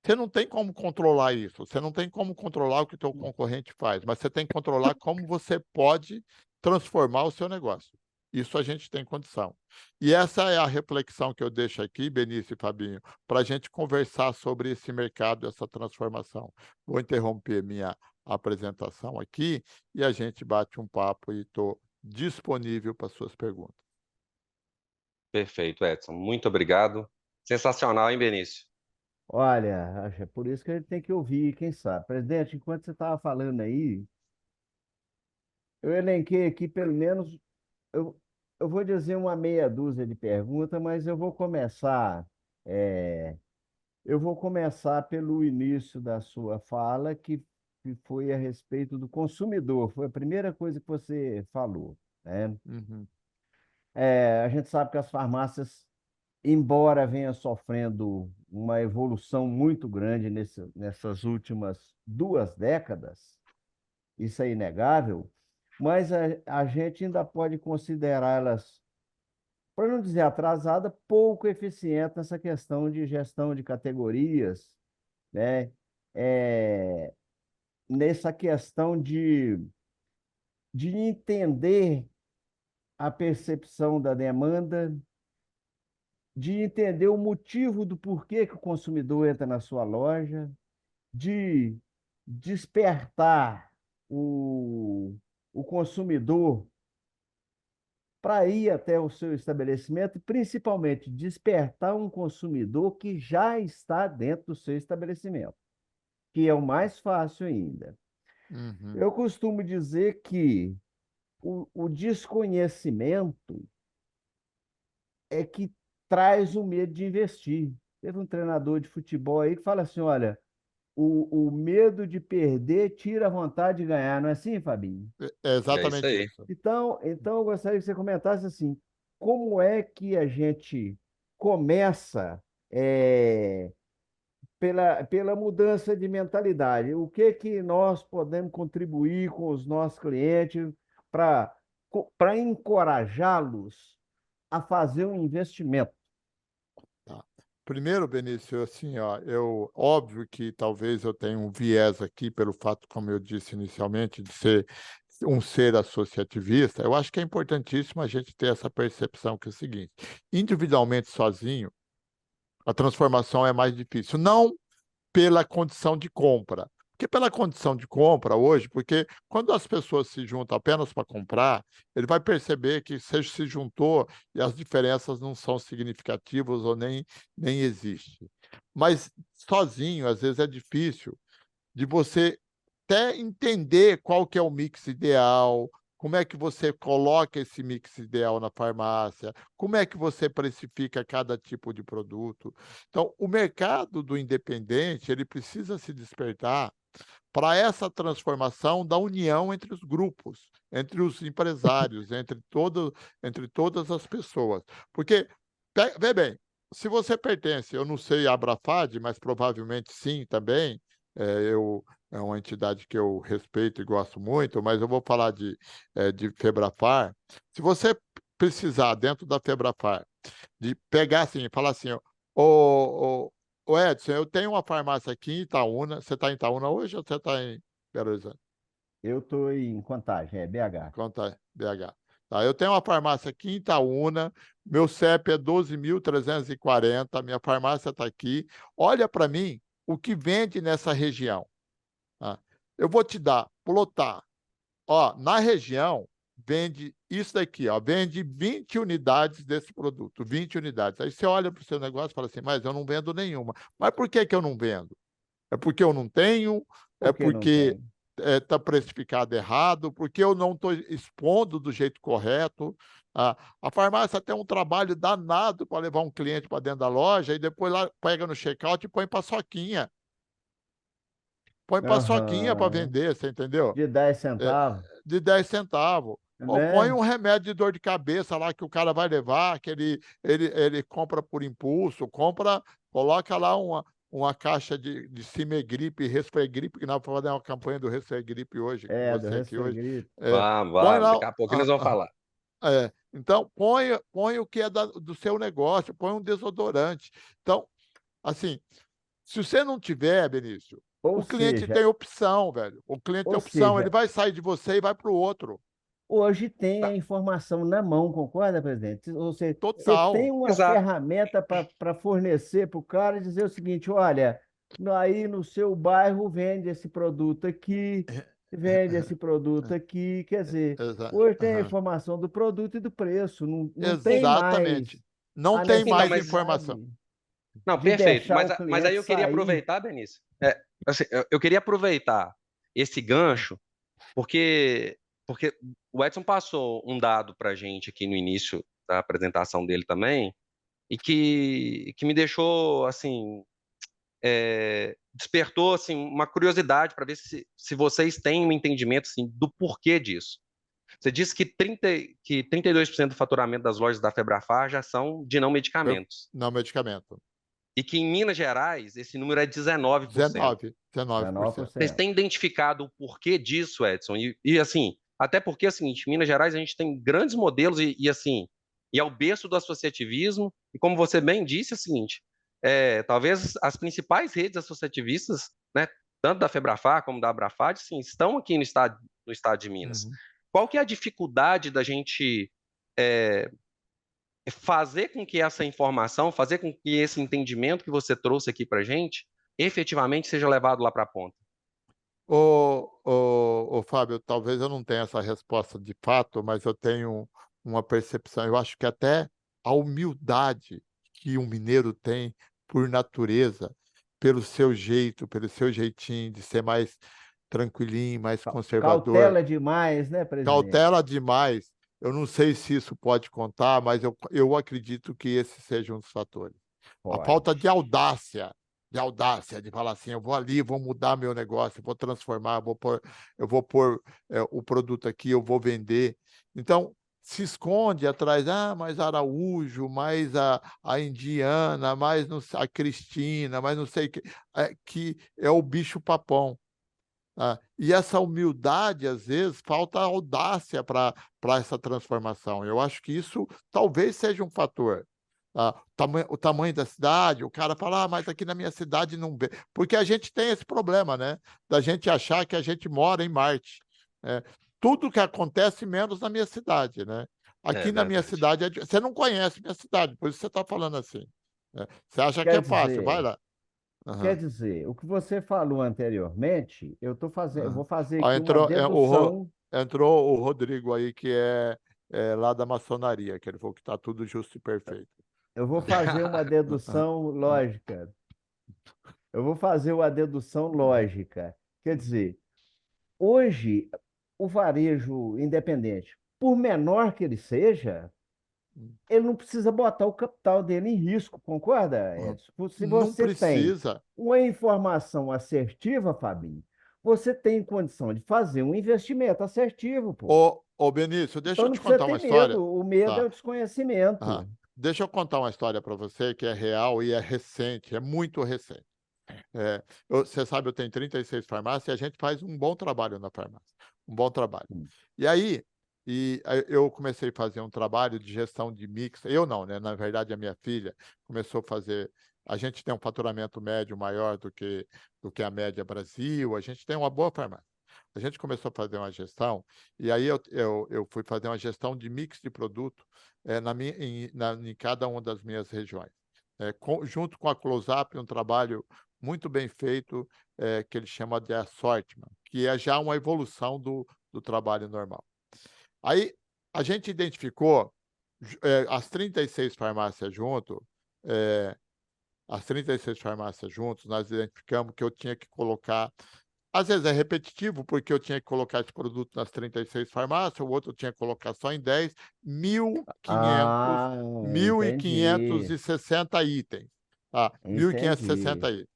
B: Você não tem como controlar isso, você não tem como controlar o que o teu concorrente faz, mas você tem que controlar como você pode transformar o seu negócio. Isso a gente tem condição. E essa é a reflexão que eu deixo aqui, Benício e Fabinho, para a gente conversar sobre esse mercado, essa transformação. Vou interromper minha apresentação aqui e a gente bate um papo e estou disponível para suas perguntas.
A: Perfeito, Edson. Muito obrigado. Sensacional, hein, Benício?
C: Olha, acho é por isso que a gente tem que ouvir, quem sabe. Presidente, enquanto você estava falando aí, eu elenquei aqui pelo menos, eu, eu vou dizer uma meia dúzia de perguntas, mas é, eu vou começar pelo início da sua fala, que foi a respeito do consumidor. Foi a primeira coisa que você falou, né?
B: Uhum,
C: A gente sabe que as farmácias, embora venha sofrendo uma evolução muito grande nessas últimas 2 décadas, isso é inegável, mas a gente ainda pode considerá-las, para não dizer atrasada, pouco eficiente nessa questão de gestão de categorias, né? É, nessa questão de entender a percepção da demanda, de entender o motivo do porquê que o consumidor entra na sua loja, de despertar o consumidor para ir até o seu estabelecimento, e principalmente despertar um consumidor que já está dentro do seu estabelecimento, que é o mais fácil ainda.
B: uhum.
C: Eu costumo dizer que o desconhecimento é que traz o medo de investir. Teve um treinador de futebol aí que fala assim: olha, o medo de perder tira a vontade de ganhar, não é assim, Fabinho?
B: É
A: É isso
B: exatamente
A: aí.
B: isso.
C: Então eu gostaria que você comentasse assim, como é que a gente começa pela mudança de mentalidade? O que que nós podemos contribuir com os nossos clientes para para encorajá-los a fazer um investimento?
B: Tá. Primeiro, Benício, assim, ó, óbvio que talvez eu tenha um viés aqui pelo fato, como eu disse inicialmente, de ser um ser associativista. Eu acho que é importantíssimo a gente ter essa percepção que é o seguinte: individualmente, sozinho, a transformação é mais difícil. Não pela condição de compra. Porque pela condição de compra hoje, porque quando as pessoas se juntam apenas para comprar, ele vai perceber que se juntou e as diferenças não são significativas ou nem existem. Mas sozinho, às vezes é difícil de você até entender qual que é o mix ideal, como é que você coloca esse mix ideal na farmácia, como é que você precifica cada tipo de produto. Então, o mercado do independente, ele precisa se despertar para essa transformação da união entre os grupos, entre os empresários, entre todas as pessoas. Porque, vê bem, se você pertence, eu não sei à Abrafad, mas provavelmente sim também, é uma entidade que eu respeito e gosto muito, mas eu vou falar de Febrafar. Se você precisar, dentro da Febrafar, de pegar assim e falar assim: "Ô ô Edson, eu tenho uma farmácia aqui em Itaúna", você está em Itaúna hoje ou você está em Belo Horizonte?
C: Eu estou em Contagem, é BH.
B: Conta BH. Tá, eu tenho uma farmácia aqui em Itaúna, meu CEP é 12.340, minha farmácia está aqui. Olha para mim o que vende nessa região, tá. Eu vou te dar, plotar. Ó, na região vende isso daqui, ó, vende 20 unidades desse produto, 20 unidades. Aí você olha para o seu negócio e fala assim: "Mas eu não vendo nenhuma". Mas por que que eu não vendo? É porque eu não tenho? É
C: Por que não
B: porque,
C: tem?
B: está precificado errado? Porque eu não estou expondo do jeito correto? A farmácia tem um trabalho danado para levar um cliente para dentro da loja e depois lá pega no checkout e põe paçoquinha. Põe paçoquinha para
C: Aham.
B: vender, você entendeu?
C: De 10
B: É,
C: centavos,
B: de 10 centavos. Ou põe
C: né?
B: um remédio de dor de cabeça lá que o cara vai levar, que ele compra por impulso, coloca lá uma caixa de Cimegripe, Resfregripe, que nós vamos fazer uma campanha do Resfregripe hoje, com
C: É, do
B: você aqui hoje.
C: Restregrito.
A: Vamos,
B: Põe
A: vamos.
B: lá.
A: Daqui a pouco nós vamos falar.
B: Então, põe o que é do seu negócio, põe um desodorante. Então, assim, se você não tiver, Benício,
C: Ou
B: o cliente
C: seja,
B: tem opção, velho. O cliente tem
C: ou
B: opção, ele
C: seja,
B: vai sair de você e vai para o outro.
C: hoje tem a
A: Tá,
C: informação na mão, concorda, presidente? Você tem
B: Total.
C: uma
A: exato.
C: ferramenta para fornecer para o cara e dizer o seguinte: olha, aí no seu bairro vende esse produto aqui, vende esse produto aqui. Quer dizer, hoje tem a
B: Aham.
C: informação do produto e do preço, não tem
B: Exatamente.
C: mais
B: Não
C: a
B: tem
A: Então,
B: mais
A: mas
B: informação.
C: necessidade
A: não,
C: de
A: perfeito.
C: deixar
A: Mas,
C: o
A: mas aí
C: cliente
A: eu queria
C: sair.
A: aproveitar, Benício. Assim, eu queria aproveitar esse gancho, porque, porque o Edson passou um dado para a gente aqui no início da apresentação dele também, e que me deixou assim, despertou assim, uma curiosidade para ver se vocês têm um entendimento assim, do porquê disso. Você disse que 32% do faturamento das lojas da Febrafar já são de não medicamentos.
B: Não medicamento.
A: E que em Minas Gerais esse número é 19%.
B: 19%.
A: Vocês
C: 19%.
A: têm identificado o porquê disso, Edson? Assim, até porque é o seguinte, Minas Gerais a gente tem grandes modelos assim, e é o berço do associativismo, e como você bem disse, é o seguinte, talvez as principais redes associativistas, né, tanto da Febrafar como da Abrafad, sim, estão aqui no estado de Minas.
B: Uhum.
A: Qual que é a dificuldade da gente é, fazer com que essa informação, fazer com que esse entendimento que você trouxe aqui para gente, efetivamente seja levado lá para a ponta?
B: Ô, Fábio, talvez eu não tenha essa resposta de fato, mas eu tenho uma percepção. Eu acho que até a humildade que um mineiro tem por natureza, pelo seu jeito, pelo seu jeitinho de ser mais tranquilinho, mais conservador,
C: Cautela demais, né, presidente?
B: cautela demais. Eu não sei se isso pode contar, mas eu acredito que esse seja um dos fatores. A falta
C: Pode.
B: de audácia, de falar assim: eu vou ali, vou mudar meu negócio, vou transformar, eu vou pôr o produto aqui, eu vou vender. Então, se esconde atrás, mas Araújo, mais a Indiana, mais não a Cristina, mais não sei o que é o bicho-papão. E essa humildade, às vezes, falta audácia para essa transformação. Eu acho que isso talvez seja um fator. O tamanho da cidade, o cara fala: mas aqui na minha cidade não vê. Porque a gente tem esse problema, né? Da gente achar que a gente mora em Marte. É, tudo que acontece, menos na minha cidade, né?
A: É
B: Aqui na minha
A: verdade.
B: cidade, você não conhece minha cidade, por isso você está falando assim. Você acha que
C: Quer
B: é fácil, vai
C: dizer,
B: lá.
C: quer
B: Aham,
C: dizer, o que você falou anteriormente, eu
B: aham.
C: vou fazer
B: Ó,
C: aqui uma dedução.
B: entrou o Rodrigo aí, que é lá da maçonaria, que ele falou que está tudo justo e perfeito.
C: Eu vou fazer uma
B: Aham,
C: dedução lógica. Eu vou fazer uma dedução
B: aham,
C: lógica. Quer dizer, hoje, o varejo independente, por menor que ele seja, ele não precisa botar o capital dele em risco, concorda, Edson? Se
B: Não
C: você tem
B: precisa.
C: uma informação assertiva, Fabinho, você tem condição de fazer um investimento assertivo, pô.
B: Ô Benício, deixa
C: Então
B: eu
C: não
B: te
C: precisa
B: contar uma
C: ter
B: história.
C: medo. O medo é
B: Tá.
C: o desconhecimento.
B: Aham. Deixa eu contar uma história para você que é real e é recente, é muito recente. Você sabe, eu tenho 36 farmácias e a gente faz um bom trabalho na farmácia, um bom trabalho. E aí, eu comecei a fazer um trabalho de gestão de mix. Eu não, né? Na verdade, a minha filha começou a fazer. A gente tem um faturamento médio maior do que a média Brasil, a gente tem uma boa farmácia. A gente começou a fazer uma gestão, e aí eu fui fazer uma gestão de mix de produto em cada uma das minhas regiões. Junto com a Close-Up, um trabalho muito bem feito, que ele chama de assortment, que é já uma evolução do trabalho normal. Aí, a gente identificou as 36 farmácias as 36 farmácias juntos, nós identificamos que eu tinha que colocar. Às vezes é repetitivo, porque eu tinha que colocar esse produto nas 36 farmácias, o outro eu tinha que colocar só em 10, 1.500,
C: Ah, entendi.
B: 1.560 itens. Tá? 1.560
C: Entendi.
B: itens.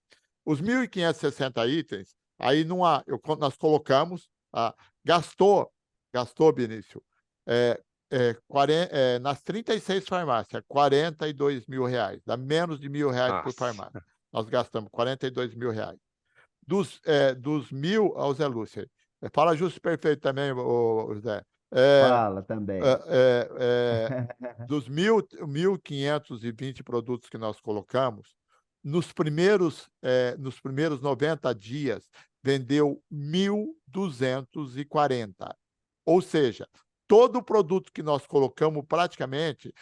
B: Os 1.560 itens, aí nós colocamos, gastou, Benício, nas 36 farmácias, R$ 42.000, dá menos de R$ 1.000 por
A: Nossa.
B: farmácia. Nós gastamos R$ 42.000. Dos 1.000, ao Zé Lúcia, fala justo perfeito também, Zé. É,
C: Fala também.
B: é, é, dos 1.520 produtos que nós colocamos, nos primeiros 90 dias, vendeu 1.240. Ou seja, todo o produto que nós colocamos, praticamente,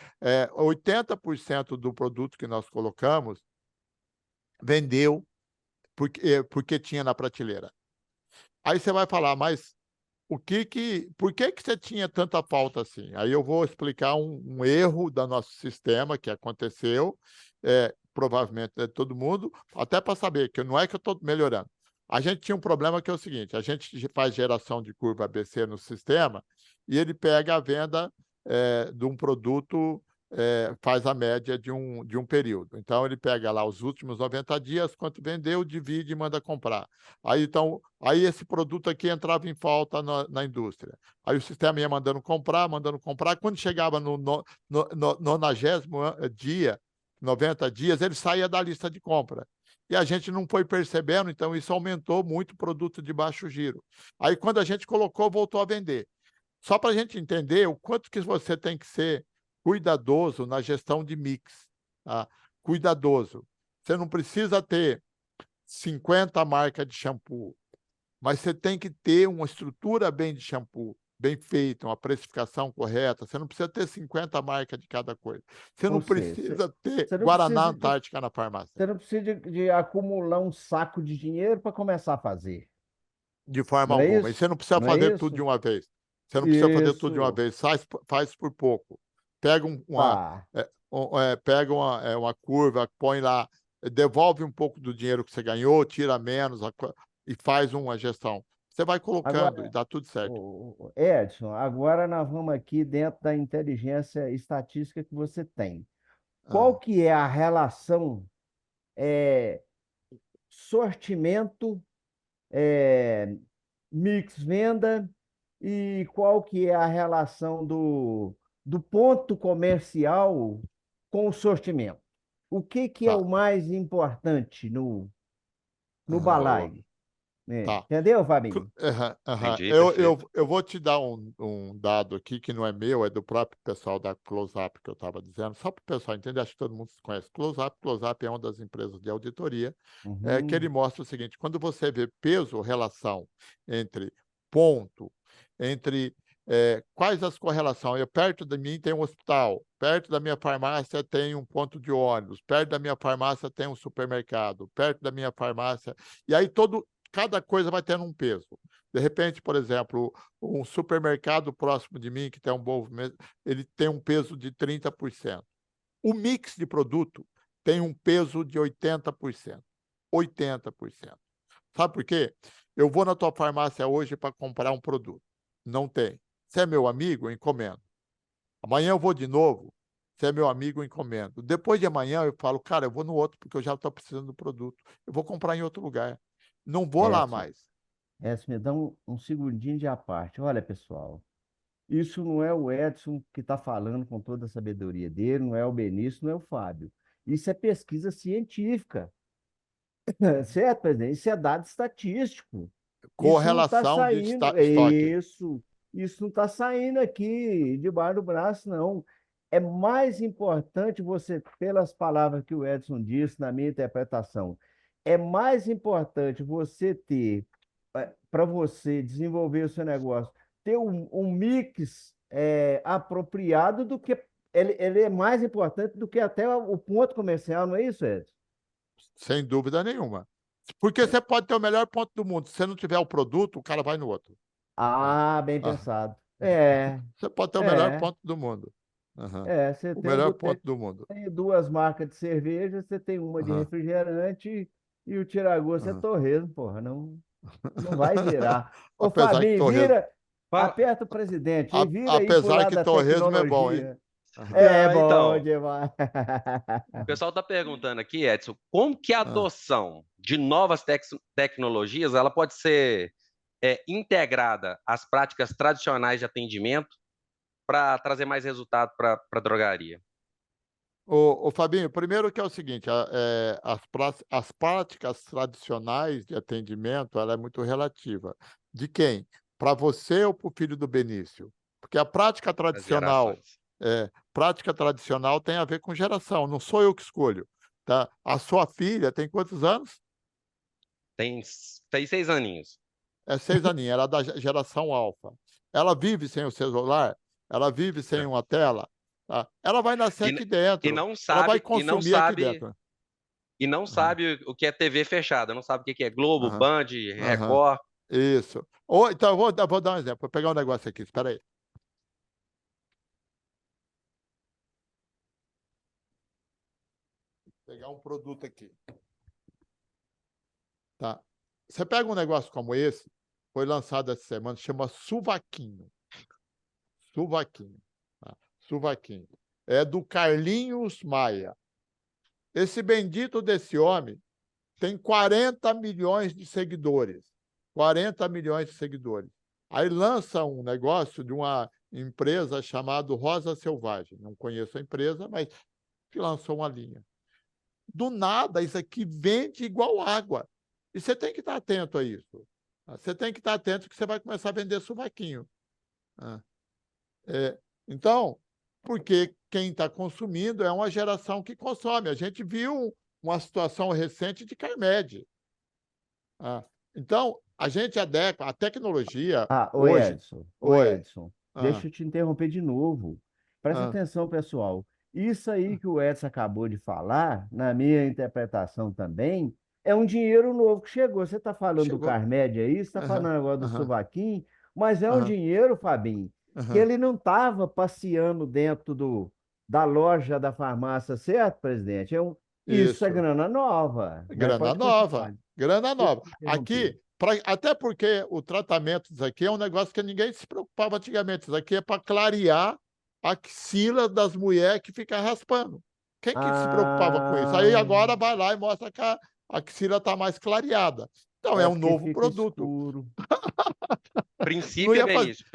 B: 80% do produto que nós colocamos, vendeu porque tinha na prateleira. Aí você vai falar, mas por que você tinha tanta falta assim? Aí eu vou explicar um erro do nosso sistema que aconteceu, provavelmente de todo mundo, até para saber que não é que eu estou melhorando. A gente tinha um problema que é o seguinte: a gente faz geração de curva ABC no sistema e ele pega a venda de um produto, faz a média de um período. Então, ele pega lá os últimos 90 dias, quanto vendeu, divide e manda comprar. Aí esse produto aqui entrava em falta na indústria. Aí o sistema ia mandando comprar, mandando comprar. Quando chegava no 90º dia, 90 dias, ele saía da lista de compra. E a gente não foi percebendo, então isso aumentou muito o produto de baixo giro. Aí, quando a gente colocou, voltou a vender. Só para a gente entender o quanto que você tem que ser cuidadoso na gestão de mix. Tá? Cuidadoso. Você não precisa ter 50 marcas de shampoo, mas você tem que ter uma estrutura bem de shampoo, bem feita, uma precificação correta. Você não precisa ter 50 marcas de cada coisa. Você não
C: Ou seja,
B: precisa ter
C: você não
B: Guaraná
C: precisa de,
B: Antártica na farmácia.
C: você não precisa de acumular um saco de dinheiro para começar a fazer.
B: De forma
C: Não é
B: alguma. E
C: isso?
B: você não precisa
C: Não é
B: fazer tudo de
C: isso?
B: uma vez. Você não precisa fazer tudo de uma
C: Isso.
B: vez. Faz por pouco. Pega
C: Tá.
B: pega uma curva, põe lá, devolve um pouco do dinheiro que você ganhou, tira menos e faz uma gestão. Você vai colocando e
C: Agora,
B: dá tudo certo.
C: Edson, agora nós vamos aqui dentro da inteligência estatística que você tem.
B: Ah,
C: Qual que é a relação é, sortimento, é, mix venda e qual que é a relação do ponto comercial com o sortimento? O que que é
B: tá.
C: o mais importante no
A: Boa.
C: balaio? Né?
B: Tá.
C: Entendeu, Fabinho?
B: Aham, aham.
A: Entendi,
B: Eu, eu,
A: perfeito.
B: eu vou te dar um dado aqui que não é meu, é do próprio pessoal da Close-Up que eu estava dizendo, só para o pessoal entender, acho que todo mundo conhece Close-Up. Close-Up é uma das empresas de auditoria, que ele
C: Uhum.
B: mostra o seguinte: quando você vê peso, relação entre ponto, entre quais as correlações? Perto de mim tem um hospital, perto da minha farmácia tem um ponto de ônibus, perto da minha farmácia tem um supermercado, perto da minha farmácia. E aí cada coisa vai tendo um peso. De repente, por exemplo, um supermercado próximo de mim, que tem um bom movimento, ele tem um peso de 30%. O mix de produto tem um peso de 80%. 80%. Sabe por quê? Eu vou na tua farmácia hoje para comprar um produto. Não tem. Você é meu amigo? Eu encomendo. Amanhã eu vou de novo. Você é meu amigo? Eu encomendo. Depois de amanhã eu falo, cara, eu vou no outro, porque eu já estou precisando do produto. Eu vou comprar em outro lugar. Não vou lá
C: Edson,
B: mais.
C: Edson, me dá um segundinho de à parte. Olha, pessoal, isso não é o Edson que está falando com toda a sabedoria dele, não é o Benício, não é o Fábio. Isso é pesquisa científica, certo, presidente? Isso é dado estatístico. Isso não está
B: Correlação de
C: saindo,
B: estoque.
C: isso não está saindo aqui debaixo do braço, não. É mais importante você, pelas palavras que o Edson disse, na minha interpretação, é mais importante você ter, para você desenvolver o seu negócio, ter um mix apropriado do que ele é mais importante do que até o ponto comercial, não é isso, Edson?
B: Sem dúvida nenhuma. Porque você pode ter o melhor ponto do mundo. Se você não tiver o produto, o cara vai no outro. Ah,
C: Ah, bem
B: ah.
C: pensado.
B: Você pode ter o melhor
C: É.
B: ponto do mundo. Aham.
C: Você
B: O
C: tem um
B: melhor
C: boteco,
B: ponto do mundo.
C: tem duas marcas de cerveja, você tem uma de
B: Aham.
C: refrigerante e o tiragosto é
B: Aham.
C: torresmo, porra, não vai virar. Ô,
B: Apesar que
C: Fabinho,
B: torresmo,
C: vira,
A: Fala.
C: aperta o presidente e vira aí pro
B: apesar
C: lado
B: que
C: da
B: torresmo é bom, hein?
C: tecnologia.
B: Aham.
C: É
A: É,
C: bom
A: então,
C: demais.
A: o pessoal está perguntando aqui, Edson, como que a
B: Ah.
A: adoção de novas tecnologias ela pode ser integrada às práticas tradicionais de atendimento para trazer mais resultado para a drogaria?
B: Fabinho, primeiro que é o seguinte, as práticas tradicionais de atendimento, ela é muito relativa. De quem? Para você ou para o filho do Benício? Porque a
A: As
B: tradicional,
A: gerações.
B: prática tradicional tem a ver com geração, não sou eu que escolho, tá? A sua filha tem quantos anos?
A: Tem 6 aninhos.
B: É 6 aninhos, ela é da geração alfa. Ela vive sem o celular, ela vive sem
A: Né?
B: uma tela, tá? Ela vai nascer
A: E,
B: aqui
A: n- e
B: dentro,
A: não
B: ela vai
A: sabe, e não
B: consumir aqui
A: sabe,
B: dentro.
A: e não
B: Aham,
A: sabe o que é TV fechada, não sabe o que é Globo,
B: aham,
A: Band,
B: aham.
A: Record.
B: Isso. Ou, então, eu vou dar um exemplo. Vou pegar um negócio aqui, espera aí. Vou pegar um produto aqui, tá? Você pega um negócio como esse, foi lançado essa semana, chama Suvaquinho. Suvaquinho. Tá? Suvaquinho. É do Carlinhos Maia. Esse bendito desse homem tem 40 milhões de seguidores. 40 milhões de seguidores. Aí lança um negócio de uma empresa chamada Rosa Selvagem. Não conheço a empresa, mas que lançou uma linha. Do nada, isso aqui vende igual água. E você tem que estar atento a isso. Você tem que estar atento que você vai começar a vender suvaquinho. Então, porque quem está consumindo é uma geração que consome. A gente viu uma situação recente de Carmed. Ah, então, a gente adequa a tecnologia
C: Oi,
B: hoje.
C: Edson. Oi,
B: Oi.
C: Edson.
B: Ah,
C: Deixa eu te interromper de novo. Presta
B: ah,
C: atenção, pessoal. Isso aí que o Edson acabou de falar, na minha interpretação também, é um dinheiro novo que chegou. Você está falando do
B: chegou.
C: Carmed aí, você está
B: Aham,
C: falando agora do
B: aham,
C: Suvaquim, mas é um
B: aham,
C: dinheiro, Fabinho, que
B: aham.
C: ele não estava passeando dentro da loja da farmácia, certo, presidente? Isso é
B: Isso.
C: grana nova, mas
B: Grana
C: pode
B: nova.
C: continuar.
B: Grana
C: Desculpa
B: nova.
C: te interromper.
B: Aqui, até porque o tratamento disso aqui é um negócio que ninguém se preocupava antigamente. Isso aqui é para clarear a axila das mulheres que ficam raspando. Quem que se preocupava com isso? Aí
C: Ah.
B: agora vai lá e mostra que a axila está mais clareada. Então, é
C: É
B: um
C: porque
B: novo
C: fica
B: produto.
C: escuro.
B: Não
A: Princípio,
B: ia fazer.
A: Benício,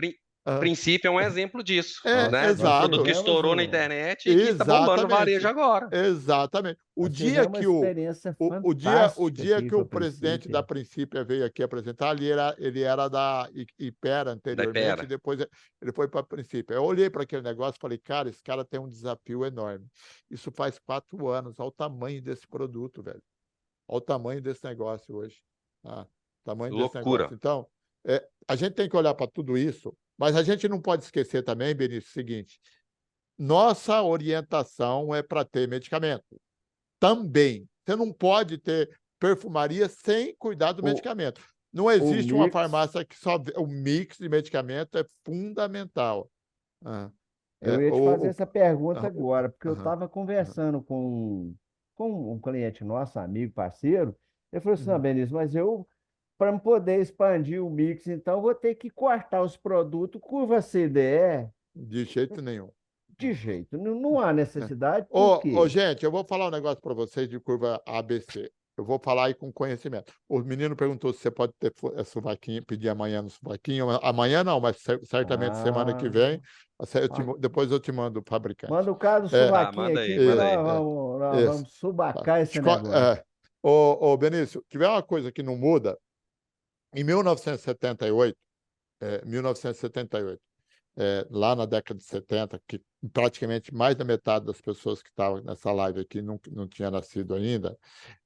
A: Princípio é um exemplo disso,
B: É,
A: né? De um
C: Nós
A: produto
B: exato.
A: que
C: fizemos
A: estourou na
C: um.
A: internet e que está bombando no varejo
B: Exatamente.
A: agora.
B: Exatamente. O
C: Nós
B: dia
C: fizemos uma
B: que o,
C: experiência
B: o dia, o
C: fantástica
B: dia
C: aqui
B: que
C: com
B: o
C: a
B: presidente da
C: Princípia.
B: Princípia veio aqui apresentar, ele era da Ipera
A: Da
B: anteriormente, e
A: Ipera.
B: depois ele foi para a Princípia. Eu olhei para aquele negócio e falei, cara, esse cara tem um desafio enorme. Isso faz 4 anos. Olha o tamanho desse produto, velho. Olha o tamanho desse negócio hoje. Tá? O tamanho desse negócio.
A: Loucura.
B: Então, a gente tem que olhar para tudo isso, mas a gente não pode esquecer também, Benício, o seguinte: nossa orientação é para ter medicamento. Também. Você não pode ter perfumaria sem cuidar do
C: O,
B: medicamento. Não
C: o
B: existe uma
C: mix,
B: farmácia que só. O mix de medicamento é fundamental. Ah,
C: eu ia te fazer essa pergunta
B: ah,
C: agora, porque eu
B: aham,
C: estava
B: aham,
C: conversando com um cliente nosso, amigo, parceiro. Ele falou assim: não,
B: uhum,
C: Benício, mas eu para poder expandir o mix, então vou ter que cortar os produtos curva CDE
B: De jeito nenhum.
C: de jeito. Não há necessidade, por
B: Ô,
C: quê?
B: gente, eu vou falar um negócio para vocês de curva ABC. Eu vou falar aí com conhecimento. O menino perguntou se você pode ter suvaquinho, pedir amanhã no suvaquinho. Amanhã não, mas certamente semana que
C: Ah,
B: vem.
C: ah,
B: Depois eu te mando o fabricante.
C: manda o caso do
B: É,
A: Tá,
C: suvaquinho
A: manda
C: aqui
A: aí,
C: que
A: manda
B: é,
A: aí.
C: nós
B: isso.
C: vamos
B: Tá.
C: subacar esse negócio.
B: Ô, Benício, tiver uma coisa que não muda, em 1978, 1978, lá na década de 70, que praticamente mais da metade das pessoas que estavam nessa live aqui não tinha nascido ainda,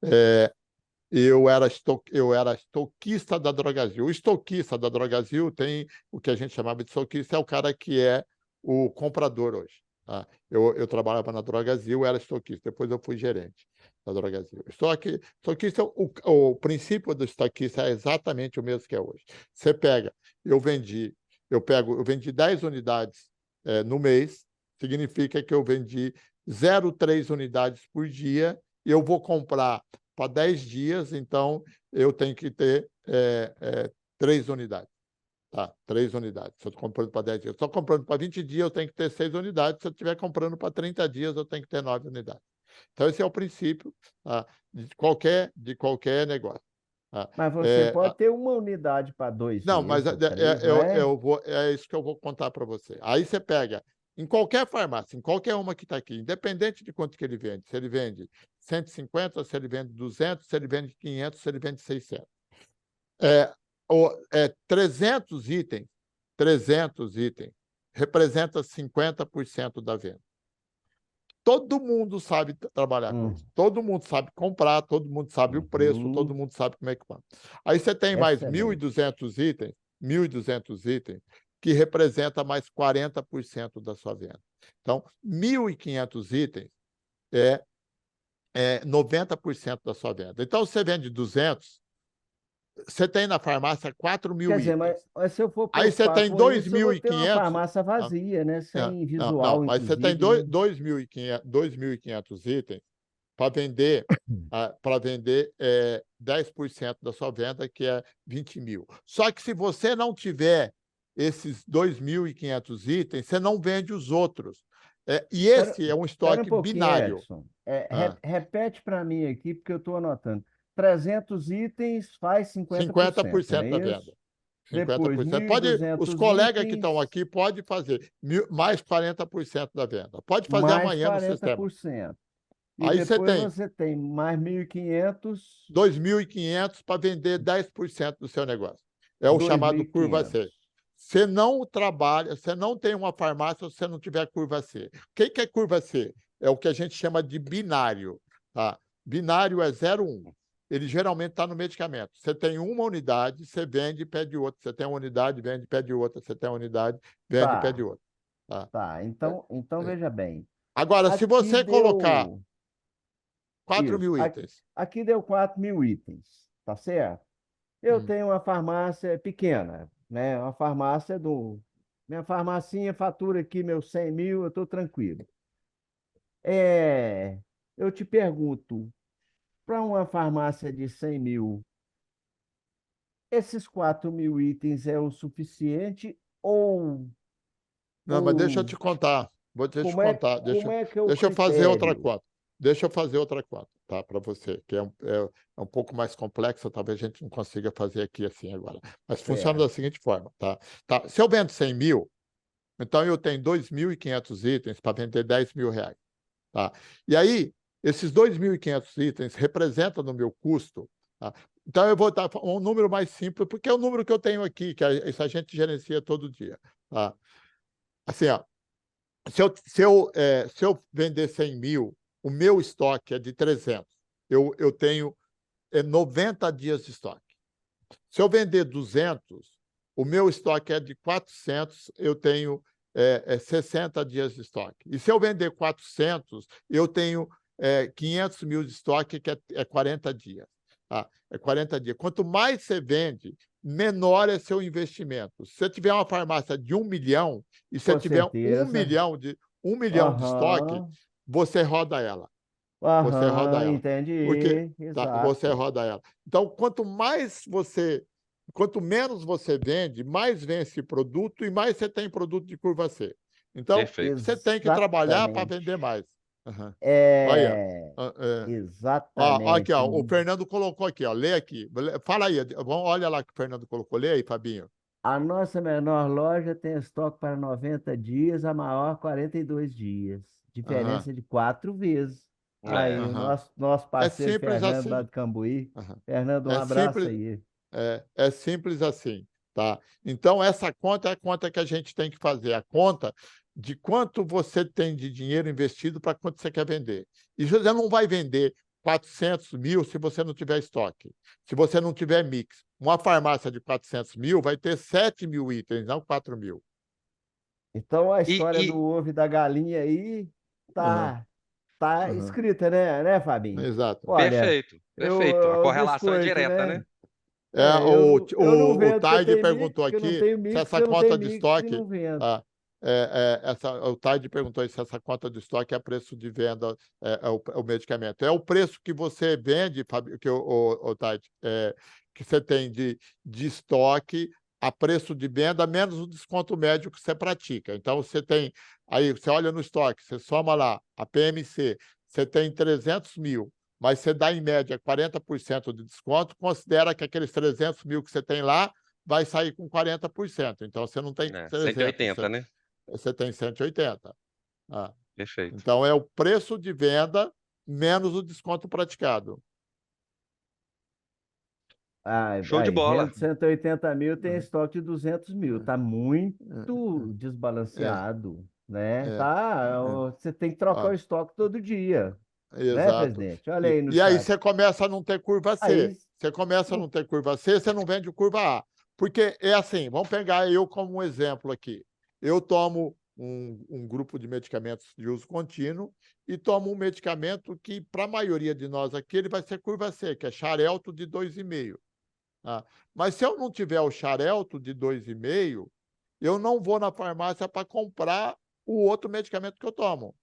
B: é, eu era estoquista da Drogasil. O estoquista da Drogasil tem o que a gente chamava de estoquista, é o cara que é o comprador hoje. Tá? Eu trabalhava na Drogasil, era estoquista, depois eu fui gerente da Drogasil. Estoquista, o princípio do estoquista é exatamente o mesmo que é hoje. Você pega, eu vendi 10 unidades no mês, significa que eu vendi 0,3 unidades por dia, e eu vou comprar para 10 dias, então eu tenho que ter 3 unidades. Tá, 3 unidades. Se eu estou comprando para 10 dias. Se eu estou comprando para 20 dias, eu tenho que ter 6 unidades. Se eu estiver comprando para 30 dias, eu tenho que ter 9 unidades. Então, esse é o princípio, tá, de qualquer negócio. Tá?
C: Mas você pode ter uma unidade para 2
B: Não,
C: meses
B: mas
C: ou 3, não é?
B: é isso que eu vou contar para você. Aí você pega, em qualquer farmácia, em qualquer uma que está aqui, independente de quanto que ele vende, se ele vende 150, se ele vende 200, se ele vende 500, se ele vende 600. 300 itens representa 50% da venda. Todo mundo sabe trabalhar com isso. Todo mundo sabe comprar, todo mundo sabe o preço, todo mundo sabe como é que faz. Aí você tem mais
C: Excelente.
B: 1.200 itens, que representa mais 40% da sua venda. Então, 1.500 itens é 90% da sua venda. Então, você vende 200, você tem na farmácia 4.000
C: Quer dizer,
B: itens.
C: mas se eu for
B: Aí você
C: preocupar
B: tem
C: com isso, eu vou ter uma
B: 2.500.
C: farmácia vazia, né? Sem
B: Não,
C: visual,
B: mas você tem
C: inclusive, né?
B: 2.500 itens para vender, 10% da sua venda, que é 20 mil. Só que se você não tiver esses 2.500 itens, você não vende os outros. E esse é um
C: Espera um
B: estoque
C: pouquinho,
B: binário.
C: Edson.
B: Ah,
C: Repete para mim aqui, porque eu estou anotando. 300 itens faz 50%, não
B: 50%
C: é
B: da
C: isso?
B: venda.
C: Depois,
B: 50%. Os
C: 1.200
B: colegas que estão
C: itens,
B: aqui podem fazer mais 40% da venda. Pode fazer
C: mais
B: amanhã no sistema.
C: 40%. E
B: Aí você
C: depois
B: tem
C: você tem mais 1.500,
B: 2.500 para vender 10% do seu negócio. É o chamado curva
C: 2.500.
B: C. Você não trabalha, você não tem uma farmácia se você não tiver curva C. O que é curva C? É o que a gente chama de binário. Tá? Binário é 0,1. Ele geralmente está no medicamento. Você tem uma unidade, você vende e pede outra. Você tem uma unidade, vende e pede outra. Você tem uma unidade, vende e pede
C: Tá,
B: outra. Tá?
C: tá. Então
B: É.
C: veja bem.
B: Agora, se
C: Aqui
B: você colocar
C: deu
B: 4
C: isso.
B: mil itens,
C: Aqui deu 4.000 itens, tá certo? Eu tenho uma farmácia pequena, né? Uma farmácia do. Minha farmacinha fatura aqui meus 100 mil, eu estou tranquilo. Eu te pergunto, para uma farmácia de 100 mil, esses 4.000 itens é o suficiente
B: não, mas deixa eu
C: ou
B: te contar. Vou te contar.
C: como é que é o
B: Deixa eu fazer outra
C: critério?
B: conta. Deixa eu fazer outra conta, tá? Para você, que é um pouco mais complexa, talvez a gente não consiga fazer aqui assim agora. Mas funciona da
C: Certo.
B: seguinte forma, tá? Se eu vendo 100 mil, então eu tenho 2.500 itens para vender 10 mil reais. Tá? E aí, esses 2.500 itens representam no meu custo. Tá? Então, eu vou dar um número mais simples, porque é o número que eu tenho aqui, que isso a gente gerencia todo dia. Tá? Assim, ó, se eu vender 100 mil, o meu estoque é de 300. Eu tenho 90 dias de estoque. Se eu vender 200, o meu estoque é de 400, eu tenho 60 dias de estoque. E se eu vender 400, eu tenho 500 mil de estoque, que é 40 dias. Tá? É 40 dias. Quanto mais você vende, menor é seu investimento. Se você tiver uma farmácia de 1 milhão e você
C: Com
B: tiver um
C: certeza.
B: milhão de estoque,
C: Aham.
B: você roda ela. você roda
C: Aham,
B: ela. Porque
C: entendi.
B: você
C: Exato.
B: roda ela. Então, quanto menos você vende, mais vem esse produto e mais você tem produto de curva C. Então,
A: Perfeito.
B: você tem que trabalhar para
C: Exatamente.
B: vender mais. Aham. Olha,
C: É,
B: aqui,
C: exatamente.
B: ó, o Fernando colocou aqui, ó, lê aqui. Fala aí, olha lá que o Fernando colocou. Lê aí, Fabinho.
C: A nossa menor loja tem estoque para 90 dias, a maior 42 dias.
B: Aham,
C: Diferença de 4 vezes.
A: É.
C: Aí, o
B: aham.
C: nosso
B: É
C: parceiro
B: simples
C: Fernando lá
B: assim.
C: do Cambuí.
B: Aham.
C: Fernando, um
B: É
C: abraço
B: simples,
C: aí.
B: é simples assim, tá? Então, essa conta é a conta que a gente tem que fazer, a conta de quanto você tem de dinheiro investido para quanto você quer vender. E você não vai vender 400 mil se você não tiver estoque, se você não tiver mix. Uma farmácia de 400 mil vai ter 7 mil itens, não 4 mil.
C: Então, a
A: E,
C: história do
A: e-
C: ovo e da galinha aí
B: Aham,
C: tá, tá
B: aham.
C: escrita, né, Fabinho?
B: Exato.
C: Olha,
A: perfeito, perfeito. A
C: o
A: correlação é
C: biscoito,
A: direta, né?
C: né? Eu não
B: O
C: vendo porque eu
B: Tide
C: tenho mix,
B: perguntou
C: porque eu não
B: aqui
C: tenho
B: se
C: mix, porque
B: essa
C: eu não tenho
B: conta de
C: mix e
B: estoque.
C: não vendo.
B: ah, o Tide perguntou aí se essa conta de estoque é preço de venda, o medicamento. É o preço que você vende, Fábio, o Tide, que você tem de estoque a preço de venda, menos o desconto médio que você pratica. Então, você tem. Aí, você olha no estoque, você soma lá a PMC, você tem 300 mil, mas você dá em média 40% de desconto, considera que aqueles 300 mil que você tem lá vai sair com 40%. Então, você não tem
A: É,
B: 300,
A: 180, né?
B: você tem 180. Ah,
A: Perfeito.
B: então, é o preço de venda menos o desconto praticado.
A: Show de
C: Aí,
A: bola.
C: vendo 180 mil, tem
B: Uhum.
C: estoque de 200 mil. Tá muito
B: É,
C: desbalanceado, né?
B: é,
C: Tá,
B: é.
C: você tem que trocar o
B: Ó,
C: estoque todo dia, né,
B: exato.
C: presidente? Olha
B: E,
C: aí no
B: e aí
C: chat.
B: você começa a não ter curva C.
C: Aí,
B: Você começa a não ter curva C, você não vende curva A. Porque é assim, vamos pegar eu como um exemplo aqui. Eu tomo um grupo de medicamentos de uso contínuo e tomo um medicamento que, para a maioria de nós aqui, ele vai ser curva C, que é Xarelto de 2,5. Tá? Mas se eu não tiver o Xarelto de 2,5, eu não vou na farmácia para comprar o outro medicamento que eu tomo.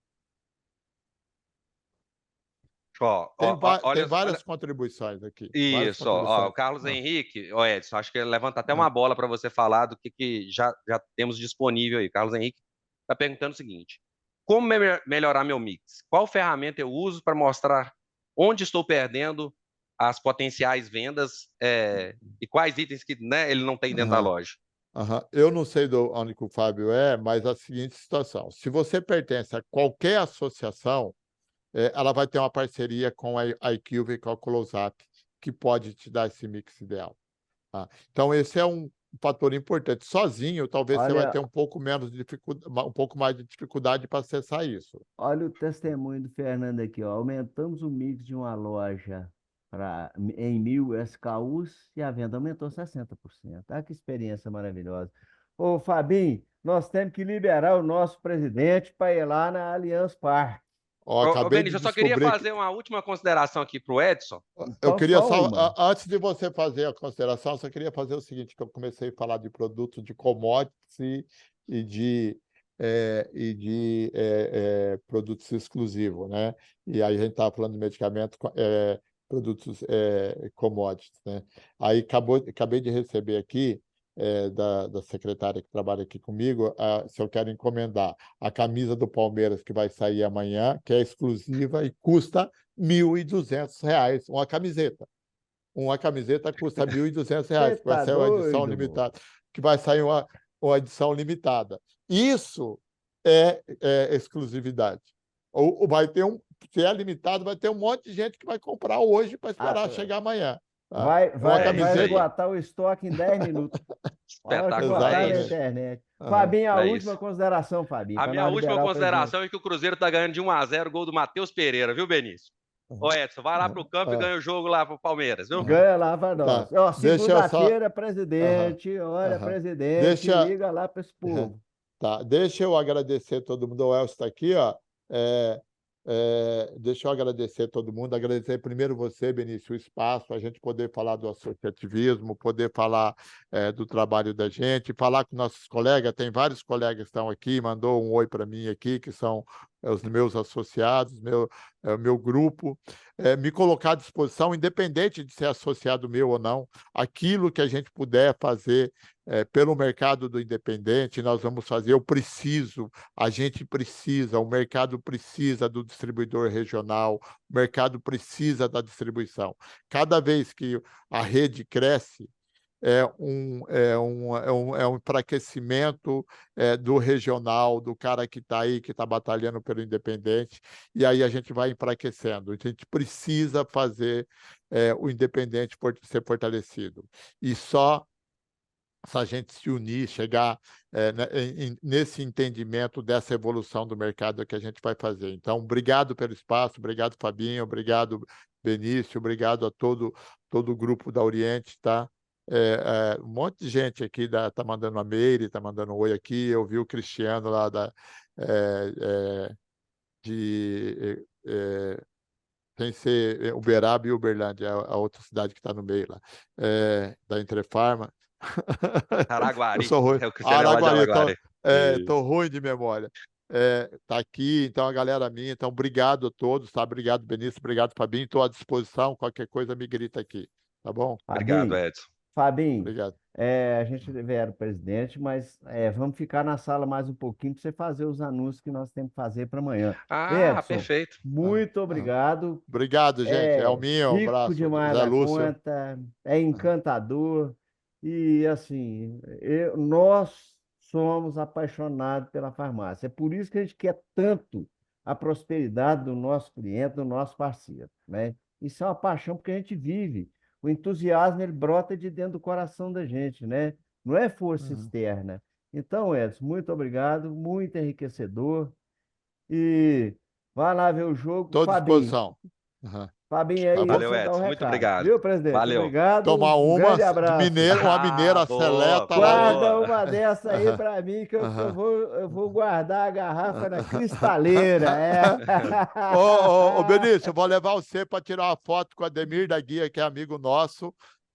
B: Tem
A: Olha,
B: várias contribuições aqui. Várias
A: isso, ó, o
B: contribuições.
A: Carlos
B: Ah,
A: Henrique, ó, Edson, acho que levanta até
B: ah,
A: uma bola para você falar do que já temos disponível aí. Carlos Henrique está perguntando o seguinte: como melhorar meu mix? Qual ferramenta eu uso para mostrar onde estou perdendo as potenciais vendas e quais itens que, né, ele não tem dentro da
B: aham,
A: loja?
B: aham. Eu não sei onde que o Fábio é, mas a seguinte situação: se você pertence a qualquer associação, ela vai ter uma parceria com a IQVIA e com a Close-Up, que pode te dar esse mix ideal. Tá? Então, esse é um fator importante. Sozinho, talvez você vai ter
C: olha,
B: um pouco menos de dificuldade, um pouco mais de dificuldade para acessar isso.
C: olha o testemunho do Fernando aqui, ó. Aumentamos o mix de uma loja em 1.000 SKUs e a venda aumentou 60%. Ah, que experiência maravilhosa. Ô, Fabinho, nós temos que liberar o nosso presidente para ir lá na Allianz Parque.
B: Ó,
A: Ô,
B: acabei de
A: Benício, eu só queria
B: descobrir que
A: fazer uma última consideração aqui para o Edson.
B: eu
C: Então,
B: queria
C: só
B: só,
C: uma.
B: antes de você fazer a consideração, eu só queria fazer o seguinte, que eu comecei a falar de produtos de commodities e de produtos exclusivos, né? E aí a gente estava falando de medicamento, produtos commodities, né? Aí acabei de receber aqui da secretária que trabalha aqui comigo, se eu quero encomendar a camisa do Palmeiras que vai sair amanhã, que é exclusiva e custa R$ 1.200 uma camiseta. Uma camiseta custa R$ 1.200,
C: Você
B: que vai
C: tá
B: sair uma edição
C: doido, vô?
B: limitada, que vai sair uma edição limitada. Isso é exclusividade. Ou vai ter se é limitado, vai ter um monte de gente que vai comprar hoje para esperar
C: Ah,
B: chegar amanhã. Tá?
C: vai,
B: É uma
C: vai,
A: É
C: vai
A: isso
B: camiseta.
A: aí.
C: esgotar o estoque em 10 minutos. A hora que
A: Espetacular, é
C: botar na
A: isso.
B: Exatamente.
C: internet.
B: Aham.
C: Fabinho, a
A: É
C: última
A: isso.
C: consideração, Fabinho,
A: A
C: para
A: minha
C: nós
A: última
C: liberar o presidente.
A: consideração é que o Cruzeiro está ganhando de 1-0, gol do Matheus Pereira, viu, Benício? Ô, Edson, vai lá pro
B: Aham.
A: campo e ganha o jogo lá pro Palmeiras, viu?
B: Aham.
C: Ganha lá para
B: Tá.
C: nós. Ó,
B: Deixa eu só.
C: segunda-feira,
B: Aham.
C: presidente. Olha,
B: Aham.
C: presidente,
B: Deixa.
C: liga lá para esse
B: É,
C: povo.
B: tá. Deixa eu agradecer todo mundo. O Elcio está aqui, ó. É, deixa eu agradecer todo mundo. Agradecer primeiro você, Benício, o espaço, a gente poder falar do associativismo, poder falar do trabalho da gente, falar com nossos colegas. Tem vários colegas que estão aqui, mandou um oi para mim aqui, que são os meus associados, meu grupo, me colocar à disposição, independente de ser associado meu ou não, aquilo que a gente puder fazer pelo mercado do independente, nós vamos fazer. A gente precisa, o mercado precisa do distribuidor regional, o mercado precisa da distribuição. Cada vez que a rede cresce, é um enfraquecimento do regional, do cara que está aí, que está batalhando pelo independente, e aí a gente vai enfraquecendo. A gente precisa fazer o independente ser fortalecido. E só se a gente se unir, chegar nesse entendimento dessa evolução do mercado que a gente vai fazer. Então, obrigado pelo espaço, obrigado, Fabinho, obrigado, Benício, obrigado a todo o grupo da Oriente, tá? Um monte de gente aqui tá mandando a Meire, tá mandando um oi aqui. Eu vi o Cristiano lá sem ser Uberaba e Uberlândia, a outra cidade que está no meio lá, da Entrefarma.
A: Araguari.
B: Eu sou ruim.
A: O Cristiano é lá de Araguari.
B: Tô ruim de memória. Tá aqui, então a galera minha, então obrigado a todos, tá? Obrigado, Benício, obrigado, Fabinho, estou à disposição, qualquer coisa me grita aqui, tá bom?
A: Obrigado, Edson.
C: Fabinho,
B: Obrigado.
C: a gente era o presidente, mas vamos ficar na sala mais um pouquinho para você fazer os anúncios que nós temos que fazer para amanhã. Edson,
A: Perfeito.
C: muito obrigado.
B: Obrigado, gente. É o meu
C: rico
B: abraço.
C: demais
B: Zé
C: da
B: Lúcio.
C: conta, é encantador. E, assim, nós somos apaixonados pela farmácia. É por isso que a gente quer tanto a prosperidade do nosso cliente, do nosso parceiro, né? Isso é uma paixão porque a gente vive. O entusiasmo, ele brota de dentro do coração da gente, né? Não é força externa. Então, Edson, muito obrigado, muito enriquecedor. E vai lá ver o jogo.
B: Estou à
C: Fabinho.
B: disposição.
C: Fabinho aí,
A: Valeu,
C: você dá
A: Edson.
C: o
A: Muito
C: recado.
A: obrigado.
C: Viu, presidente?
A: Valeu.
C: Obrigado.
B: Tomar
C: Um
B: uma
C: grande
B: de
C: abraço.
B: mineiro, uma mineira
A: boa,
B: seleta.
C: Guarda
B: Lá.
C: uma dessa aí para mim, que eu vou guardar a garrafa na cristaleira.
B: Ô, Benício, eu vou levar você para tirar uma foto com o Ademir da Guia, que é amigo nosso,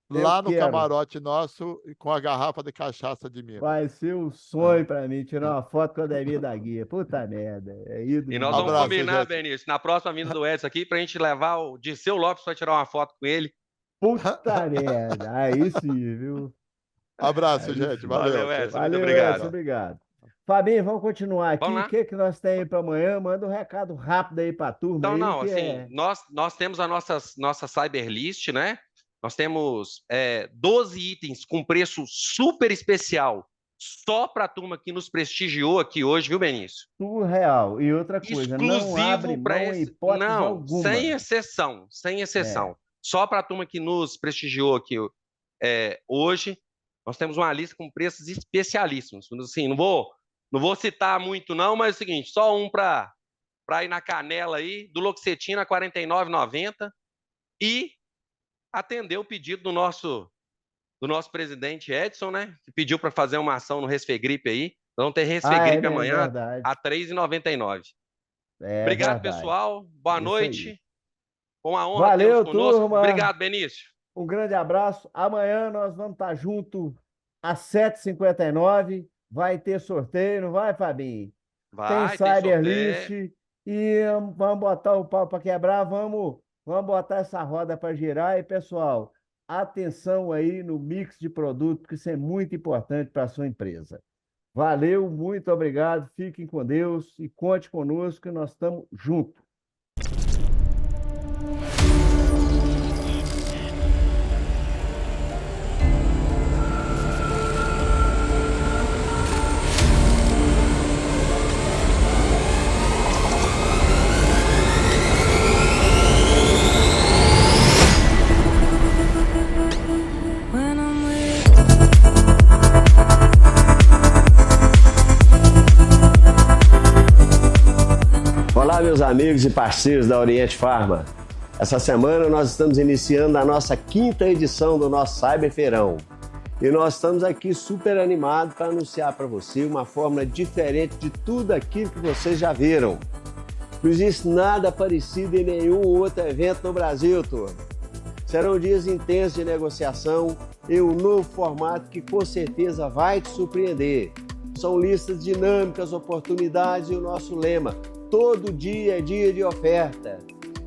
B: lá no camarote nosso, com a garrafa de cachaça de Minas.
C: Vai ser um sonho para mim tirar uma foto com o Ademir da Guia. Puta merda.
A: E nós vamos combinar, Benício, na próxima vinda do Edson aqui, para a gente levar o Dirceu Lopes para tirar uma foto com ele.
C: Puta merda. Aí sim, viu?
B: Abraço, gente. Valeu,
A: Edson.
C: Valeu,
A: muito obrigado.
C: Edson, obrigado. Fabinho, vamos continuar aqui.
A: Vamos lá.
C: O que nós temos para amanhã? Manda um recado rápido aí para a turma.
A: Então,
C: aí,
A: não, assim, nós temos a nossa Cyberlist, né? Nós temos 12 itens com preço super especial, só para a turma que nos prestigiou aqui hoje, viu, Benício?
C: Surreal. E outra coisa, não abre mão em hipótese alguma.
A: Sem exceção, sem exceção. Só para a turma que nos prestigiou aqui hoje, nós temos uma lista com preços especialíssimos. Assim, não vou citar muito não, mas é o seguinte, só um para ir na canela aí, do Loxetina, R$ 49,90, e atender o pedido do nosso presidente Edson, né? Que pediu para fazer uma ação no Resfegripe aí. Vamos ter Resfegripe amanhã a R$ 3,99. Obrigado, pessoal. Boa noite.
C: Aí.
A: Com a honra
C: Valeu,
A: temos conosco.
C: turma.
A: Obrigado, Benício.
C: Um grande abraço. Amanhã nós vamos estar juntos às 7h59. Vai ter sorteio, não vai, Fabinho? Tem Cyberlist. E vamos botar o pau para quebrar. Vamos botar essa roda para girar. E, pessoal, atenção aí no mix de produto, porque isso é muito importante para a sua empresa. Valeu, muito obrigado. Fiquem com Deus e conte conosco que nós estamos juntos. Olá, meus amigos e parceiros da Oriente Farma. Essa semana nós estamos iniciando a nossa 5ª edição do nosso Cyberfeirão. E nós estamos aqui super animados para anunciar para você uma fórmula diferente de tudo aquilo que vocês já viram. Não existe nada parecido em nenhum outro evento no Brasil, turma. Serão dias intensos de negociação e um novo formato que com certeza vai te surpreender. São listas dinâmicas, oportunidades e o nosso lema:
D: todo dia é dia de oferta.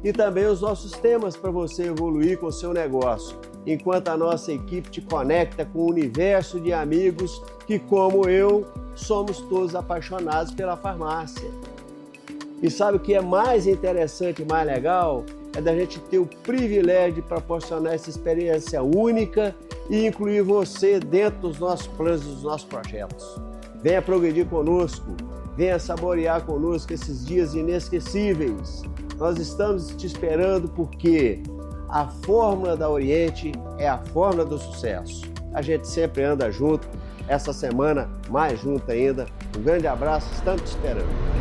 D: E também os nossos temas para você evoluir com o seu negócio, enquanto a nossa equipe te conecta com o universo de amigos que, como eu, somos todos apaixonados pela farmácia. E sabe o que é mais interessante e mais legal? É da gente ter o privilégio de proporcionar essa experiência única e incluir você dentro dos nossos planos, dos nossos projetos. Venha progredir conosco, venha saborear conosco esses dias inesquecíveis. Nós estamos te esperando porque a fórmula da Oriente é a fórmula do sucesso. A gente sempre anda junto, essa semana mais junto ainda. Um grande abraço, estamos te esperando.